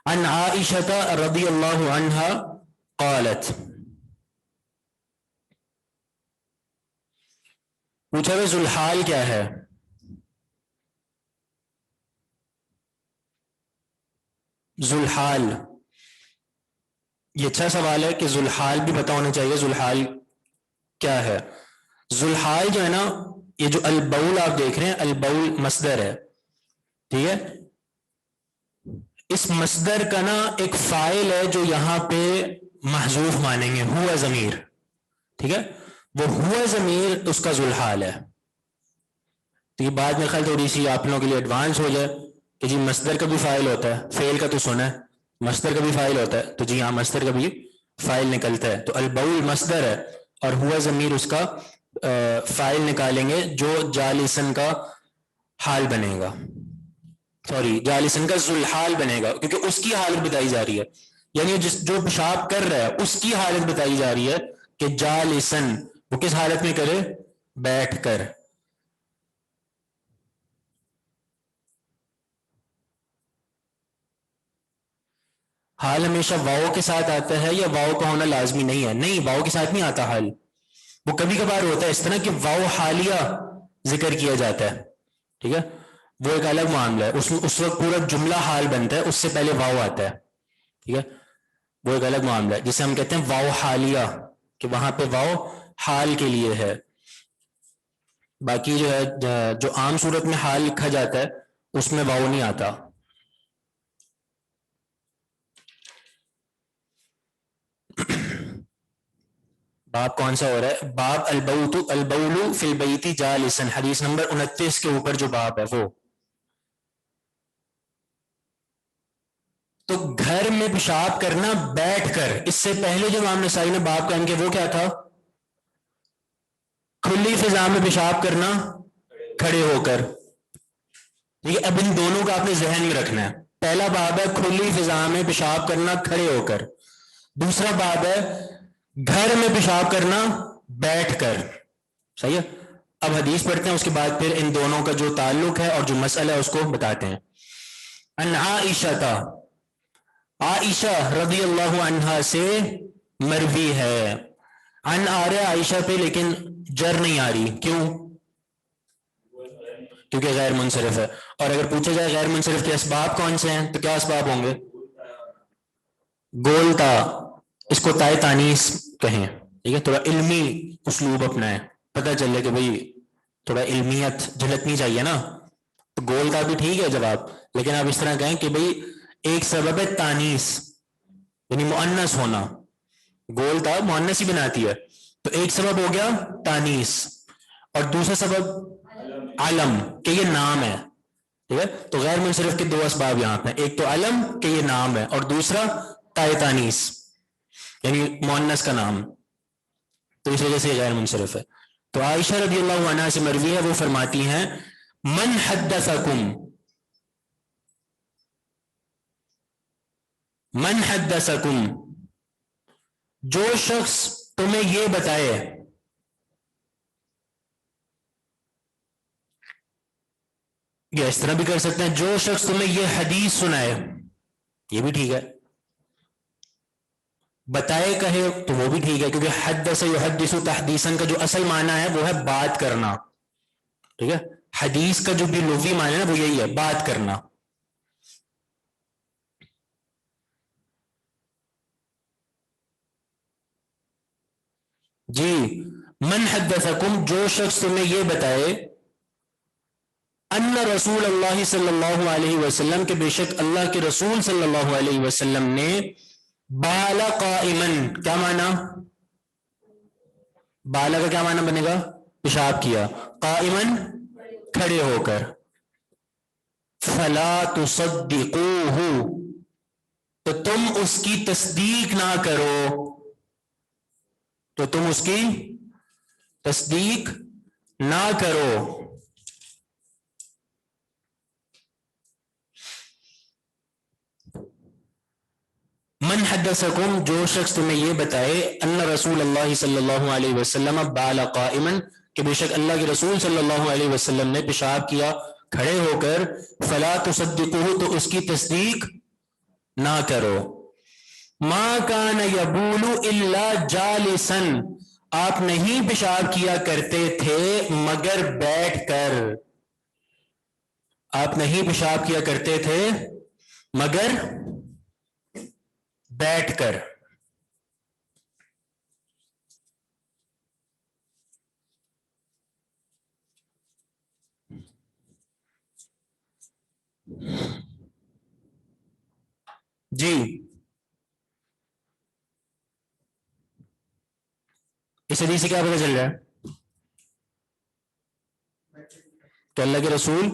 عن عائشہ رضی اللہ عنہا قالت، پوچھا کہ ذوالحال کیا ہے؟ ذوالحال، یہ اچھا سوال ہے کہ ذوالحال بھی پتا ہونا چاہیے ذوالحال کیا ہے. ذوالحال جو ہے نا، یہ جو البول آپ دیکھ رہے ہیں، البول مصدر ہے. ٹھیک ہے، اس مصدر کا نا ایک فاعل ہے جو یہاں پہ محذوف مانیں گے، ہوا ضمیر. ٹھیک ہے، وہ ہوا ضمیر اس کا ذوالحال ہے. تو یہ بات میرے خیال تھوڑی سی آپ لوگوں کے لیے ایڈوانس ہو جائے کہ جی مصدر کا بھی فاعل ہوتا ہے، فعل کا تو سنا ہے، مصدر کا بھی فاعل ہوتا ہے، تو جی ہاں مصدر کا بھی فاعل نکلتا ہے. تو البول مصدر ہے اور ہوا ضمیر اس کا فاعل نکالیں گے جو جالسن کا حال بنے گا، سوری جالسن کا ذوالحال بنے گا، کیونکہ اس کی حالت بتائی جا رہی ہے. یعنی جو پیشاب کر رہا ہے اس کی حالت بتائی جا رہی ہے، کہ جالسن وہ کس حالت میں کرے؟ بیٹھ کر. حال ہمیشہ واؤ کے ساتھ آتا ہے یا واؤ کا ہونا لازمی نہیں ہے؟ نہیں، واؤ کے ساتھ نہیں آتا حال. وہ کبھی کبھار ہوتا ہے اس طرح کہ واؤ حالیہ ذکر کیا جاتا ہے، ٹھیک ہے، وہ ایک الگ معاملہ ہے. اس وقت پورا جملہ حال بنتا ہے، اس سے پہلے واؤ آتا ہے، ٹھیک ہے، وہ ایک الگ معاملہ ہے جسے ہم کہتے ہیں واؤ حالیہ، کہ وہاں پہ واؤ حال کے لیے ہے. باقی جو ہے جو عام صورت میں حال لکھا جاتا ہے اس میں واؤ نہیں آتا. باب کون سا ہو رہا ہے؟ باب البول فی البیت جالسا، حدیث نمبر 29 کے اوپر جو باب ہے وہ. تو گھر میں پیشاب کرنا بیٹھ کر. اس سے پہلے جو امام نسائی نے باب قائم کیا وہ کیا تھا؟ کھلی فضا میں پیشاب کرنا کھڑے ہو کر. ٹھیک ہے، اب ان دونوں کا آپ نے ذہن میں رکھنا ہے. پہلا باب ہے کھلی فضا میں پیشاب کرنا کھڑے ہو کر، دوسرا باب ہے گھر میں پیشاب کرنا بیٹھ کر. صحیح ہے. اب حدیث پڑھتے ہیں، اس کے بعد پھر ان دونوں کا جو تعلق ہے اور جو مسئلہ ہے اس کو بتاتے ہیں. ان عائشہ، عائشہ رضی اللہ عنہا سے مروی ہے. ان آ رہا عائشہ پہ لیکن جر نہیں آ رہی، کیوں؟ کیونکہ غیر منصرف ہے. اور اگر پوچھا جائے غیر منصرف کے اسباب کون سے ہیں تو کیا اسباب ہوں گے؟ گولتا، اس کو تائے تانیس کہیں، ٹھیک ہے، تھوڑا علمی اسلوب اپنا ہے، پتہ چلے کہ بھئی تھوڑا علمیت جھلکنی چاہیے نا. تو گولتا بھی ٹھیک ہے جواب، لیکن آپ اس طرح کہیں کہ بھئی ایک سبب ہے تانیس یعنی مؤنث ہونا، گولتا مؤنث ہی بناتی ہے، تو ایک سبب ہو گیا تانیس اور دوسرا سبب علم کہ یہ نام ہے. ٹھیک ہے، تو غیر منصرف کے دو اسباب یہاں پہ، ایک تو علم کہ یہ نام ہے اور دوسرا تائے تانیس یعنی مؤنث کا نام، تو اس وجہ سے یہ غیر منصرف ہے. تو عائشہ رضی اللہ عنہا سے مروی ہے، وہ فرماتی ہیں من حدثکم، من حدثکم، جو شخص تمہیں یہ بتائے، یا اس طرح بھی کر سکتے ہیں جو شخص تمہیں یہ حدیث سنائے، یہ بھی ٹھیک ہے. بتائے کہے تو وہ بھی ٹھیک ہے، کیونکہ حدث یحدث تحدیثا کا جو اصل معنی ہے وہ ہے بات کرنا. ٹھیک ہے، حدیث کا جو بھی لغوی معنی ہے وہ یہی ہے، بات کرنا. جی، من حدثکم، جو شخص تمہیں یہ بتائے، ان رسول اللہ صلی اللہ علیہ وسلم کے بے شک اللہ کے رسول صلی اللہ علیہ وسلم نے بال قائمن، کیا معنی؟ بالا کا کیا معنی بنے گا؟ پیشاب کیا. قائمن کھڑے ہو کر. فلا تصدقوہ، تو تم اس کی تصدیق نہ کرو، تو تم اس کی تصدیق نہ کرو. من حدثکم، جو شخص تمہیں یہ بتائے، ان رسول اللہ صلی اللہ علیہ وسلم بال قائما، کہ بے شک اللہ کے رسول صلی اللہ علیہ وسلم نے پیشاب کیا کھڑے ہو کر، فلا تصدقوہ، تو اس کی تصدیق نہ کرو. ما کان یبول الا جالسا، آپ نہیں پیشاب کیا کرتے تھے مگر بیٹھ کر، آپ نہیں پیشاب کیا کرتے تھے مگر بیٹھ کر. جی، اس حدیث سے کیا پتہ چل رہا ہے کہ اللہ کے رسول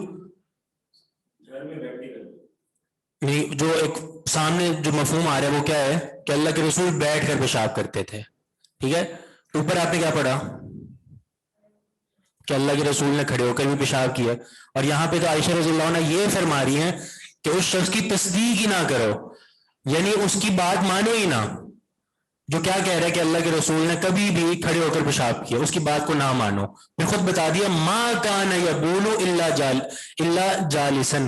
جو ایک سامنے جو مفہوم آ رہا ہے وہ کیا ہے کہ اللہ کے رسول بیٹھ کر پیشاب کرتے تھے. ٹھیک ہے، اوپر آپ نے کیا پڑھا کہ اللہ کے رسول نے کھڑے ہو کر بھی پیشاب کیا، اور یہاں پہ تو عائشہ رضی اللہ عنہ یہ فرما رہی ہیں کہ اس شخص کی تصدیق ہی نہ کرو، یعنی اس کی بات مانو ہی نہ. جو کیا کہہ رہا ہے کہ اللہ کے رسول نے کبھی بھی کھڑے ہو کر پیشاب کیا، اس کی بات کو نہ مانو. پھر خود بتا دیا ما کان یبول الا جالسن،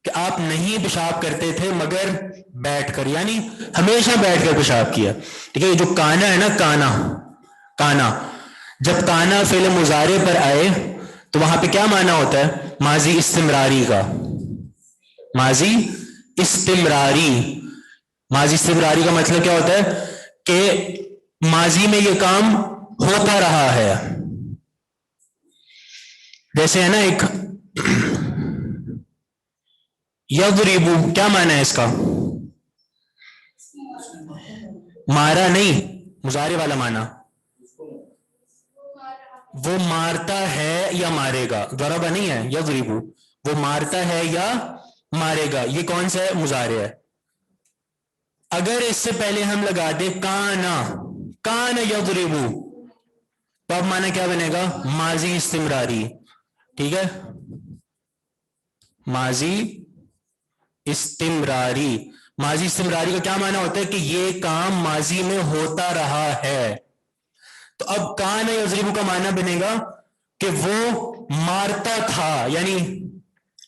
کہ آپ نہیں پیشاب کرتے تھے مگر بیٹھ کر، یعنی ہمیشہ بیٹھ کر پیشاب کیا. ٹھیک ہے، یہ جو کانا ہے نا، کانا جب کانا فعل مضارع پر آئے تو وہاں پہ کیا معنی ہوتا ہے؟ ماضی استمراری کا. ماضی استمراری کا مطلب کیا ہوتا ہے کہ ماضی میں یہ کام ہوتا رہا ہے. جیسے ہے نا ایک یضربو، کیا معنی ہے اس کا؟ مارا نہیں، مضارع والا معنی. وہ مارتا ہے یا مارے گا، ضربہ نہیں ہے، یضربو، وہ مارتا ہے یا مارے گا. یہ کون سا ہے؟ مضارع ہے. اگر اس سے پہلے ہم لگا دیں کان یضربو، تو اب معنی کیا بنے گا؟ ماضی استمراری. ٹھیک ہے، ماضی استمراری کا کیا معنی ہوتا ہے کہ یہ کام ماضی میں ہوتا رہا ہے. تو اب کان یضربو کا معنی بنے گا کہ وہ مارتا تھا، یعنی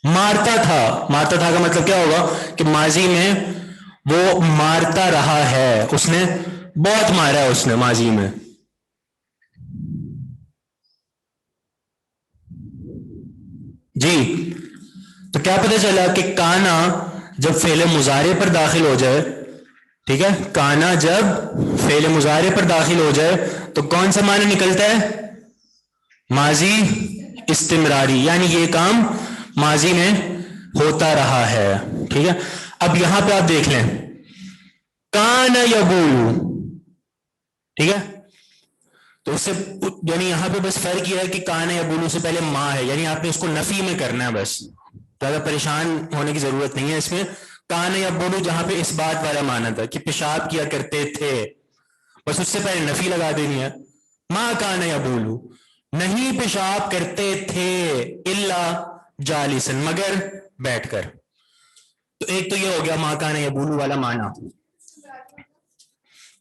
مارتا تھا کا مطلب کیا ہوگا کہ ماضی میں وہ مارتا رہا ہے، اس نے بہت مارا ہے، اس نے ماضی میں. جی، تو کیا پتہ چلا کہ کانا جب فعل مضارع پر داخل ہو جائے، ٹھیک ہے، کانا جب فعل مضارع پر داخل ہو جائے تو کون سا معنی نکلتا ہے؟ ماضی استمراری، یعنی یہ کام ماضی میں ہوتا رہا ہے. ٹھیک ہے، اب یہاں پہ آپ دیکھ لیں کان یبول، ٹھیک ہے، تو اس سے یعنی یہاں پہ بس فرق یہ ہے کہ کان یبول سے پہلے ما ہے، یعنی آپ نے اس کو نفی میں کرنا ہے، بس زیادہ پریشان ہونے کی ضرورت نہیں ہے. اس میں کان یبول جہاں پہ اس بات والا معنی تھا کہ پیشاب کیا کرتے تھے، بس اس سے پہلے نفی لگا دینی ہے. ما کان یبول، نہیں پیشاب کرتے تھے، الا جالسن، مگر بیٹھ کر. تو ایک تو یہ ہو گیا ما کان یبول والا معنی.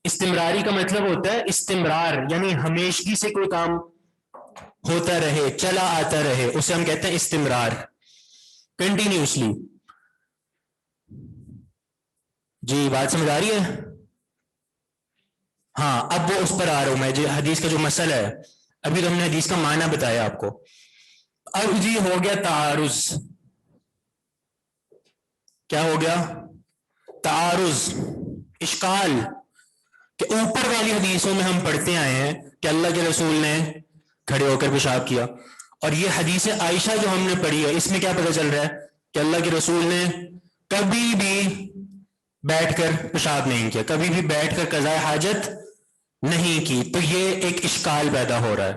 استمراری کا مطلب ہوتا ہے استمرار، یعنی ہمیشگی سے کوئی کام ہوتا رہے، چلا آتا رہے، اسے ہم کہتے ہیں استمرار، کنٹینیوسلی. جی بات سمجھ آ رہی ہے؟ ہاں، اب وہ اس پر آ رہا ہوں میں، جو حدیث کا جو مسئلہ ہے، ابھی تو ہم نے حدیث کا معنی بتایا آپ کو. اب جی ہو گیا تعارض. کیا ہو گیا؟ تعارض، اشکال، کہ اوپر والی حدیثوں میں ہم پڑھتے آئے ہیں کہ اللہ کے رسول نے کھڑے ہو کر پیشاب کیا، اور یہ حدیث عائشہ جو ہم نے پڑھی ہے اس میں کیا پتہ چل رہا ہے کہ اللہ کے رسول نے کبھی بھی بیٹھ کر پیشاب نہیں کیا، کبھی بھی بیٹھ کر قضاء حاجت نہیں کی. تو یہ ایک اشکال پیدا ہو رہا ہے،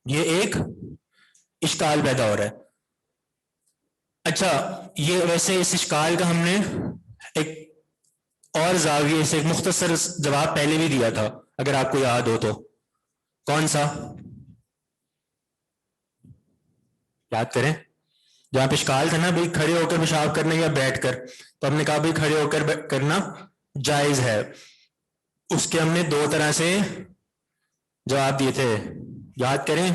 یہ ایک اشکال پیدا ہو رہا ہے. اچھا، یہ ویسے اس اشکال کا ہم نے ایک اور زاویے سے ایک مختصر جواب پہلے بھی دیا تھا، اگر آپ کو یاد ہو تو. کون سا؟ یاد کریں. جہاں پہ اشکال تھا نا بھائی کھڑے ہو کر پیشاب کرنا یا بیٹھ کر، تو ہم نے کہا بھائی کھڑے ہو کر کرنا جائز ہے. اس کے ہم نے دو طرح سے جواب دیے تھے، یاد کریں.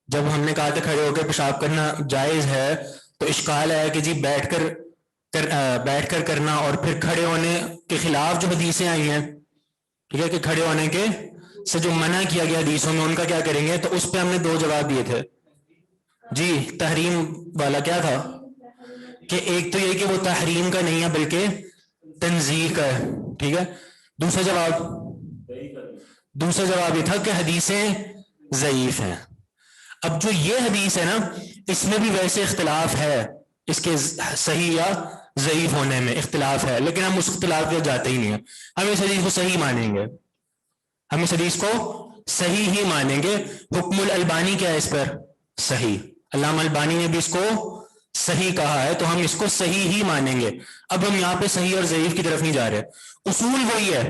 جب ہم نے کہا تھا کھڑے ہو کر پیشاب کرنا جائز ہے تو اشکال آیا کہ جی بیٹھ کر کرنا، اور پھر کھڑے ہونے کے خلاف جو حدیثیں آئی ہیں، ٹھیک ہے، کہ کھڑے ہونے کے سے جو منع کیا گیا حدیثوں میں ان کا کیا کریں گے. تو اس پہ ہم نے دو جواب دیے تھے. جی تحریم والا کیا تھا کہ ایک تو یہ کہ وہ تحریم کا نہیں ہے بلکہ تنزیہ کا ہے، ٹھیک ہے. دوسرا جواب یہ تھا کہ حدیثیں ضعیف ہیں. اب جو یہ حدیث ہے نا اس میں بھی ویسے اختلاف ہے، اس کے صحیح یا ضعیف ہونے میں اختلاف ہے، لیکن ہم اس اختلاف پہ جاتے ہی نہیں ہیں. ہم اس حدیث کو صحیح مانیں گے، ہم اس حدیث کو صحیح ہی مانیں گے. حکم الالبانی کیا ہے اس پر؟ صحیح. علامہ البانی نے بھی اس کو صحیح کہا ہے، تو ہم اس کو صحیح ہی مانیں گے. اب ہم یہاں پہ صحیح اور ضعیف کی طرف نہیں جا رہے. اصول وہی ہے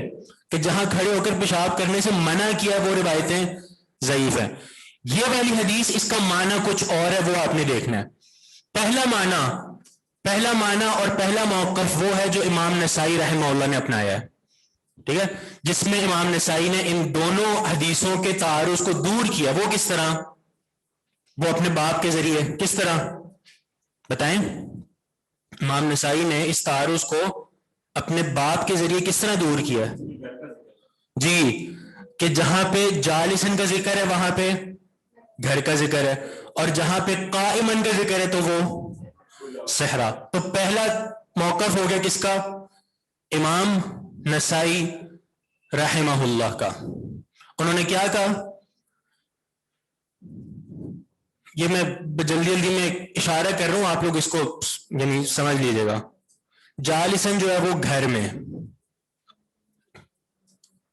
کہ جہاں کھڑے ہو کر پیشاب کرنے سے منع کیا وہ روایتیں ضعیف ہیں. یہ والی حدیث اس کا معنی کچھ اور ہے، وہ آپ نے دیکھنا ہے. پہلا معنی اور پہلا موقف وہ ہے جو امام نسائی رحمہ اللہ نے اپنایا ہے، ٹھیک ہے، جس میں امام نسائی نے ان دونوں حدیثوں کے تعارض کو دور کیا. وہ کس طرح؟ وہ اپنے باپ کے ذریعے. کس طرح بتائیں؟ امام نسائی نے اس تعارض کو اپنے باپ کے ذریعے کس طرح دور کیا؟ جی، کہ جہاں پہ جالسن کا ذکر ہے وہاں پہ گھر کا ذکر ہے، اور جہاں پہ قائمن کا ذکر ہے تو وہ صحرا. تو پہلا موقف ہو گیا کس کا؟ امام نسائی رحمہ اللہ کا. انہوں نے کیا کہا؟ یہ میں جلدی میں اشارہ کر رہا ہوں، آپ لوگ اس کو یعنی سمجھ لیجیے گا. جالسن جو ہے وہ گھر میں،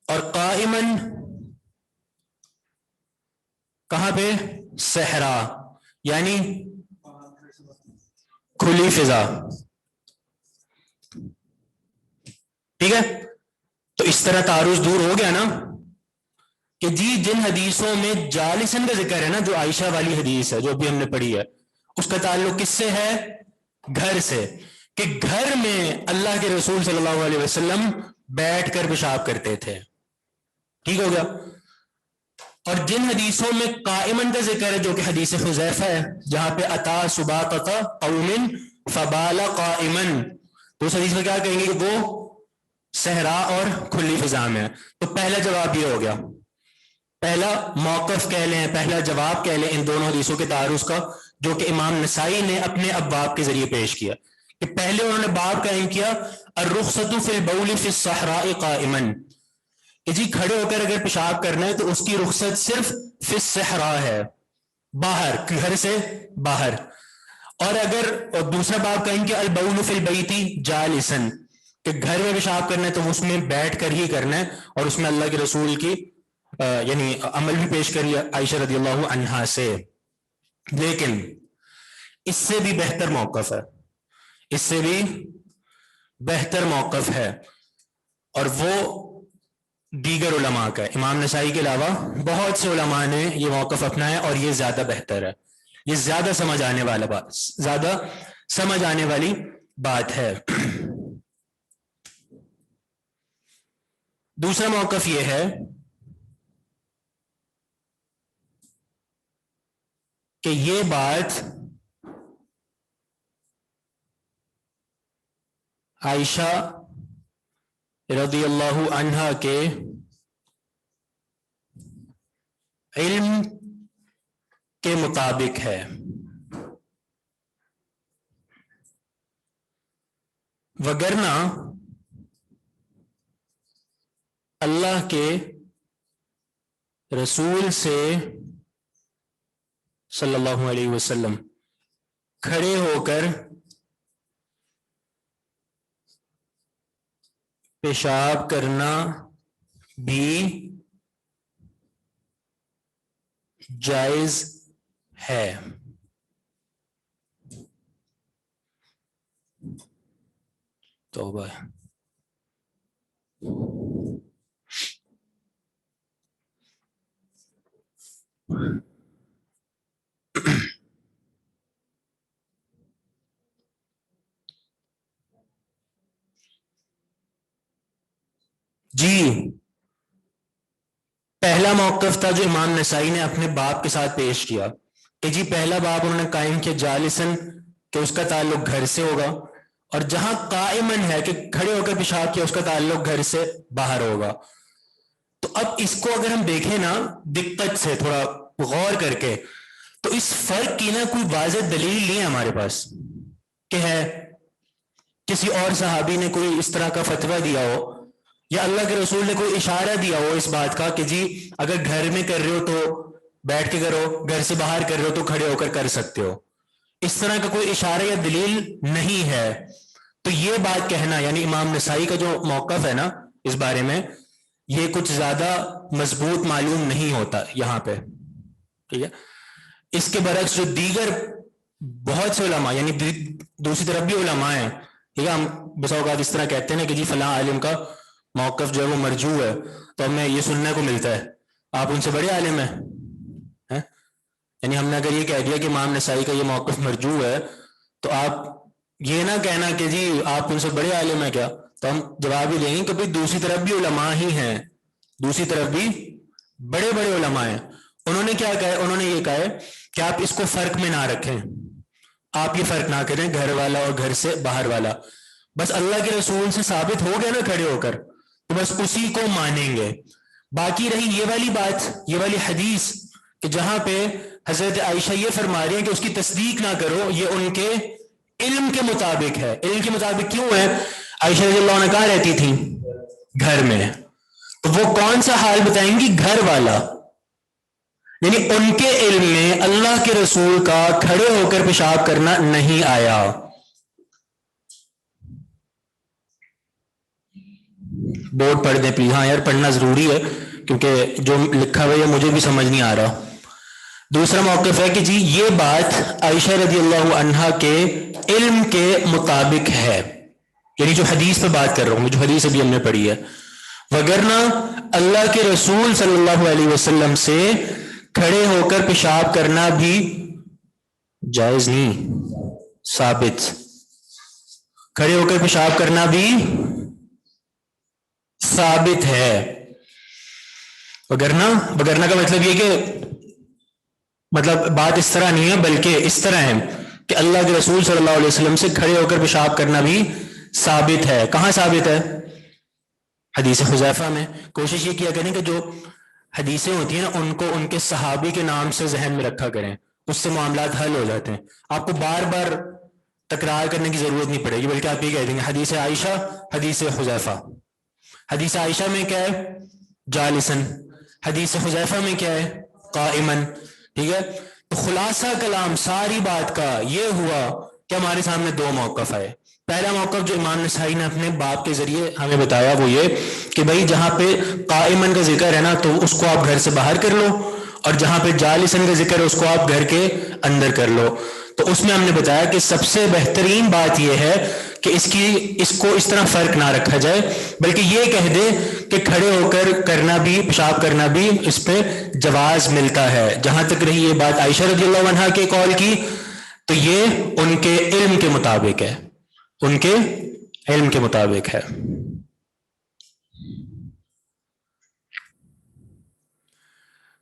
اور قائمن کہاں پہ؟ صحرا، یعنی کھلی فضا. ٹھیک ہے، تو اس طرح تعارض دور ہو گیا نا کہ جی جن حدیثوں میں جالسن کا ذکر ہے نا، جو عائشہ والی حدیث ہے جو ابھی ہم نے پڑھی ہے، اس کا تعلق کس سے ہے؟ گھر سے، کہ گھر میں اللہ کے رسول صلی اللہ علیہ وسلم بیٹھ کر پیشاب کرتے تھے. ٹھیک ہو گیا. اور جن حدیثوں میں قائمن کا ذکر ہے جو کہ حدیث حذیفہ ہے، جہاں پہ اتا سباقۃ قوم فبال قائمن، تو اس حدیث میں کیا کہیں گے کہ وہ صحرا اور کھلی فضا میں ہے. تو پہلا جواب یہ ہو گیا، پہلا موقف کہہ لیں، پہلا جواب کہہ لیں ان دونوں حدیثوں کے تعارض کا، جو کہ امام نسائی نے اپنے ابواب کے ذریعے پیش کیا. کہ پہلے انہوں نے باب قائم کیا الرخصۃ فی البول فی الصحراء قائما، کہ جی کھڑے ہو کر اگر پیشاب کرنا ہے تو اس کی رخصت صرف فی الصحراء ہے، باہر، گھر سے باہر. اور اگر دوسرا باب قائم کیا البول فی البیت جالسا، کہ گھر میں پیشاب کرنا ہے تو اس میں بیٹھ کر ہی کرنا ہے، اور اس میں اللہ کے رسول کی یعنی عمل بھی پیش کری عائشہ رضی اللہ عنہا سے. لیکن اس سے بھی بہتر موقف ہے، اس سے بھی بہتر موقف ہے، اور وہ دیگر علماء کا ہے. امام نسائی کے علاوہ بہت سے علماء نے یہ موقف اپنایا، اور یہ زیادہ بہتر ہے، یہ زیادہ سمجھ آنے والا بات، زیادہ سمجھ آنے والی بات ہے. دوسرا موقف یہ ہے کہ یہ بات عائشہ رضی اللہ عنہا کے علم کے مطابق ہے، وگرنہ اللہ کے رسول سے صلی اللہ علیہ وسلم کھڑے ہو کر پیشاب کرنا بھی جائز ہے. توبہ. جی پہلا موقف تھا جو امام نسائی نے اپنے باپ کے ساتھ پیش کیا کہ جی پہلا باب انہوں نے قائم کیا جالسن، کہ اس کا تعلق گھر سے ہوگا، اور جہاں قائمن ہے کہ کھڑے ہو کر پیشاب کیا اس کا تعلق گھر سے باہر ہوگا. تو اب اس کو اگر ہم دیکھیں نا دقت سے تھوڑا غور کر کے، تو اس فرق کی نا کوئی واضح دلیل نہیں ہے ہمارے پاس کہ ہے کسی اور صحابی نے کوئی اس طرح کا فتویٰ دیا ہو، یا اللہ کے رسول نے کوئی اشارہ دیا ہو اس بات کا کہ جی اگر گھر میں کر رہے ہو تو بیٹھ کے کرو، گھر سے باہر کر رہے ہو تو کھڑے ہو کر سکتے ہو. اس طرح کا کوئی اشارہ یا دلیل نہیں ہے. تو یہ بات کہنا یعنی امام نسائی کا جو موقف ہے نا اس بارے میں، یہ کچھ زیادہ مضبوط معلوم نہیں ہوتا یہاں پہ. ٹھیک ہے، اس کے برعکس جو دیگر بہت سے علماء یعنی دوسری طرف بھی علماء ہیں، ٹھیک ہے، ہم بسا اوقات اس طرح کہتے ہیں کہ جی فلاں عالم کا موقف جو ہے وہ مرجوع ہے، تو ہمیں یہ سننے کو ملتا ہے آپ ان سے بڑے عالم ہیں. یعنی ہم نے اگر یہ کہہ دیا کہ امام نسائی کا یہ موقف مرجوع ہے تو آپ یہ نہ کہنا کہ جی آپ ان سے بڑے عالم ہیں کیا، تو ہم جواب ہی لیں گے کہ بھائی دوسری طرف بھی علماء ہی ہیں، دوسری طرف بھی بڑے بڑے علماء ہیں. انہوں نے کیا کہا ہے؟ انہوں نے یہ کہا ہے کہ آپ اس کو فرق میں نہ رکھیں، آپ یہ فرق نہ کریں گھر والا اور گھر سے باہر والا. بس اللہ کے رسول سے ثابت ہو گیا نا کھڑے ہو کر، تو بس اسی کو مانیں گے. باقی رہی یہ والی بات، یہ والی حدیث کہ جہاں پہ حضرت عائشہ یہ فرما رہی ہیں کہ اس کی تصدیق نہ کرو، یہ ان کے علم کے مطابق ہے. علم کے مطابق کیوں ہے؟ عائشہ رضی اللہ عنہ کہاں رہتی تھی؟ گھر میں. تو وہ کون سا حال بتائیں گی؟ گھر والا. یعنی ان کے علم میں اللہ کے رسول کا کھڑے ہو کر پیشاب کرنا نہیں آیا. بورڈ پڑھ دیں پلیز. ہاں یار پڑھنا ضروری ہے کیونکہ جو لکھا ہوا ہے مجھے بھی سمجھ نہیں آ رہا. دوسرا موقف ہے کہ جی یہ بات عائشہ رضی اللہ عنہا کے علم کے مطابق ہے، یعنی جو حدیث پہ بات کر رہا ہوں، جو حدیث ابھی ہم نے پڑھی ہے. وگرنہ اللہ کے رسول صلی اللہ علیہ وسلم سے کھڑے ہو کر پیشاب کرنا بھی جائز نہیں، ثابت. کھڑے ہو کر پیشاب کرنا بھی ثابت ہے. وگرنہ کا مطلب یہ کہ مطلب بات اس طرح نہیں ہے بلکہ اس طرح ہے کہ اللہ کے رسول صلی اللہ علیہ وسلم سے کھڑے ہو کر پیشاب کرنا بھی ثابت ہے. کہاں ثابت ہے؟ حدیث حذیفہ میں. کوشش یہ کیا کریں کہ جو حدیثیں ہوتی ہیں نا ان کو ان کے صحابی کے نام سے ذہن میں رکھا کریں، اس سے معاملات حل ہو جاتے ہیں. آپ کو بار بار تکرار کرنے کی ضرورت نہیں پڑے گی، بلکہ آپ یہ کہہ دیں گے حدیث عائشہ، حدیث حذیفہ. حدیث عائشہ میں کیا ہے؟ جالسن. حدیث حذیفہ میں کیا ہے؟ قائمن. ٹھیک ہے. تو خلاصہ کلام ساری بات کا یہ ہوا کہ ہمارے سامنے دو موقف آئے. پہلا موقف جو امام نسائی نے اپنے باپ کے ذریعے ہمیں بتایا وہ یہ کہ بھائی جہاں پہ قائمن کا ذکر ہے نا تو اس کو آپ گھر سے باہر کر لو، اور جہاں پہ جالسن کا ذکر ہے اس کو آپ گھر کے اندر کر لو. تو اس میں ہم نے بتایا کہ سب سے بہترین بات یہ ہے کہ اس کو اس طرح فرق نہ رکھا جائے، بلکہ یہ کہہ دے کہ کھڑے ہو کر کرنا بھی، پیشاب کرنا بھی اس پہ جواز ملتا ہے. جہاں تک رہی یہ بات عائشہ رضی اللہ عنہا کے قول کی تو یہ ان کے علم کے مطابق ہے، ان کے علم کے مطابق ہے.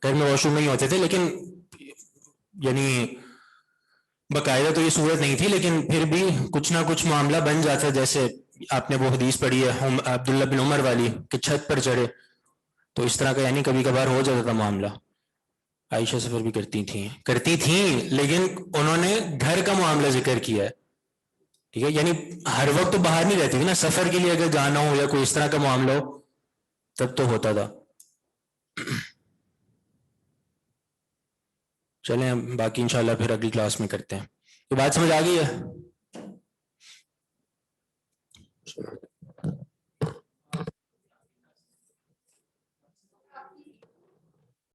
گھر میں واش روم نہیں ہوتے تھے لیکن یعنی باقاعدہ تو یہ صورت نہیں تھی، لیکن پھر بھی کچھ نہ کچھ معاملہ بن جاتا. جیسے آپ نے وہ حدیث پڑھی ہے عبداللہ بن عمر والی کہ چھت پر چڑھے، تو اس طرح کا یعنی کبھی کبھار ہو جاتا تھا معاملہ. عائشہ سفر بھی کرتی تھیں لیکن انہوں نے گھر کا معاملہ ذکر کیا ہے. ٹھیک ہے. یعنی ہر وقت تو باہر نہیں رہتی تھی نا، سفر کے لیے اگر جانا ہو یا کوئی اس طرح کا معاملہ ہو تب تو ہوتا تھا. چلیں باقی انشاءاللہ پھر اگلی کلاس میں کرتے ہیں. یہ بات سمجھ آ گئی ہے؟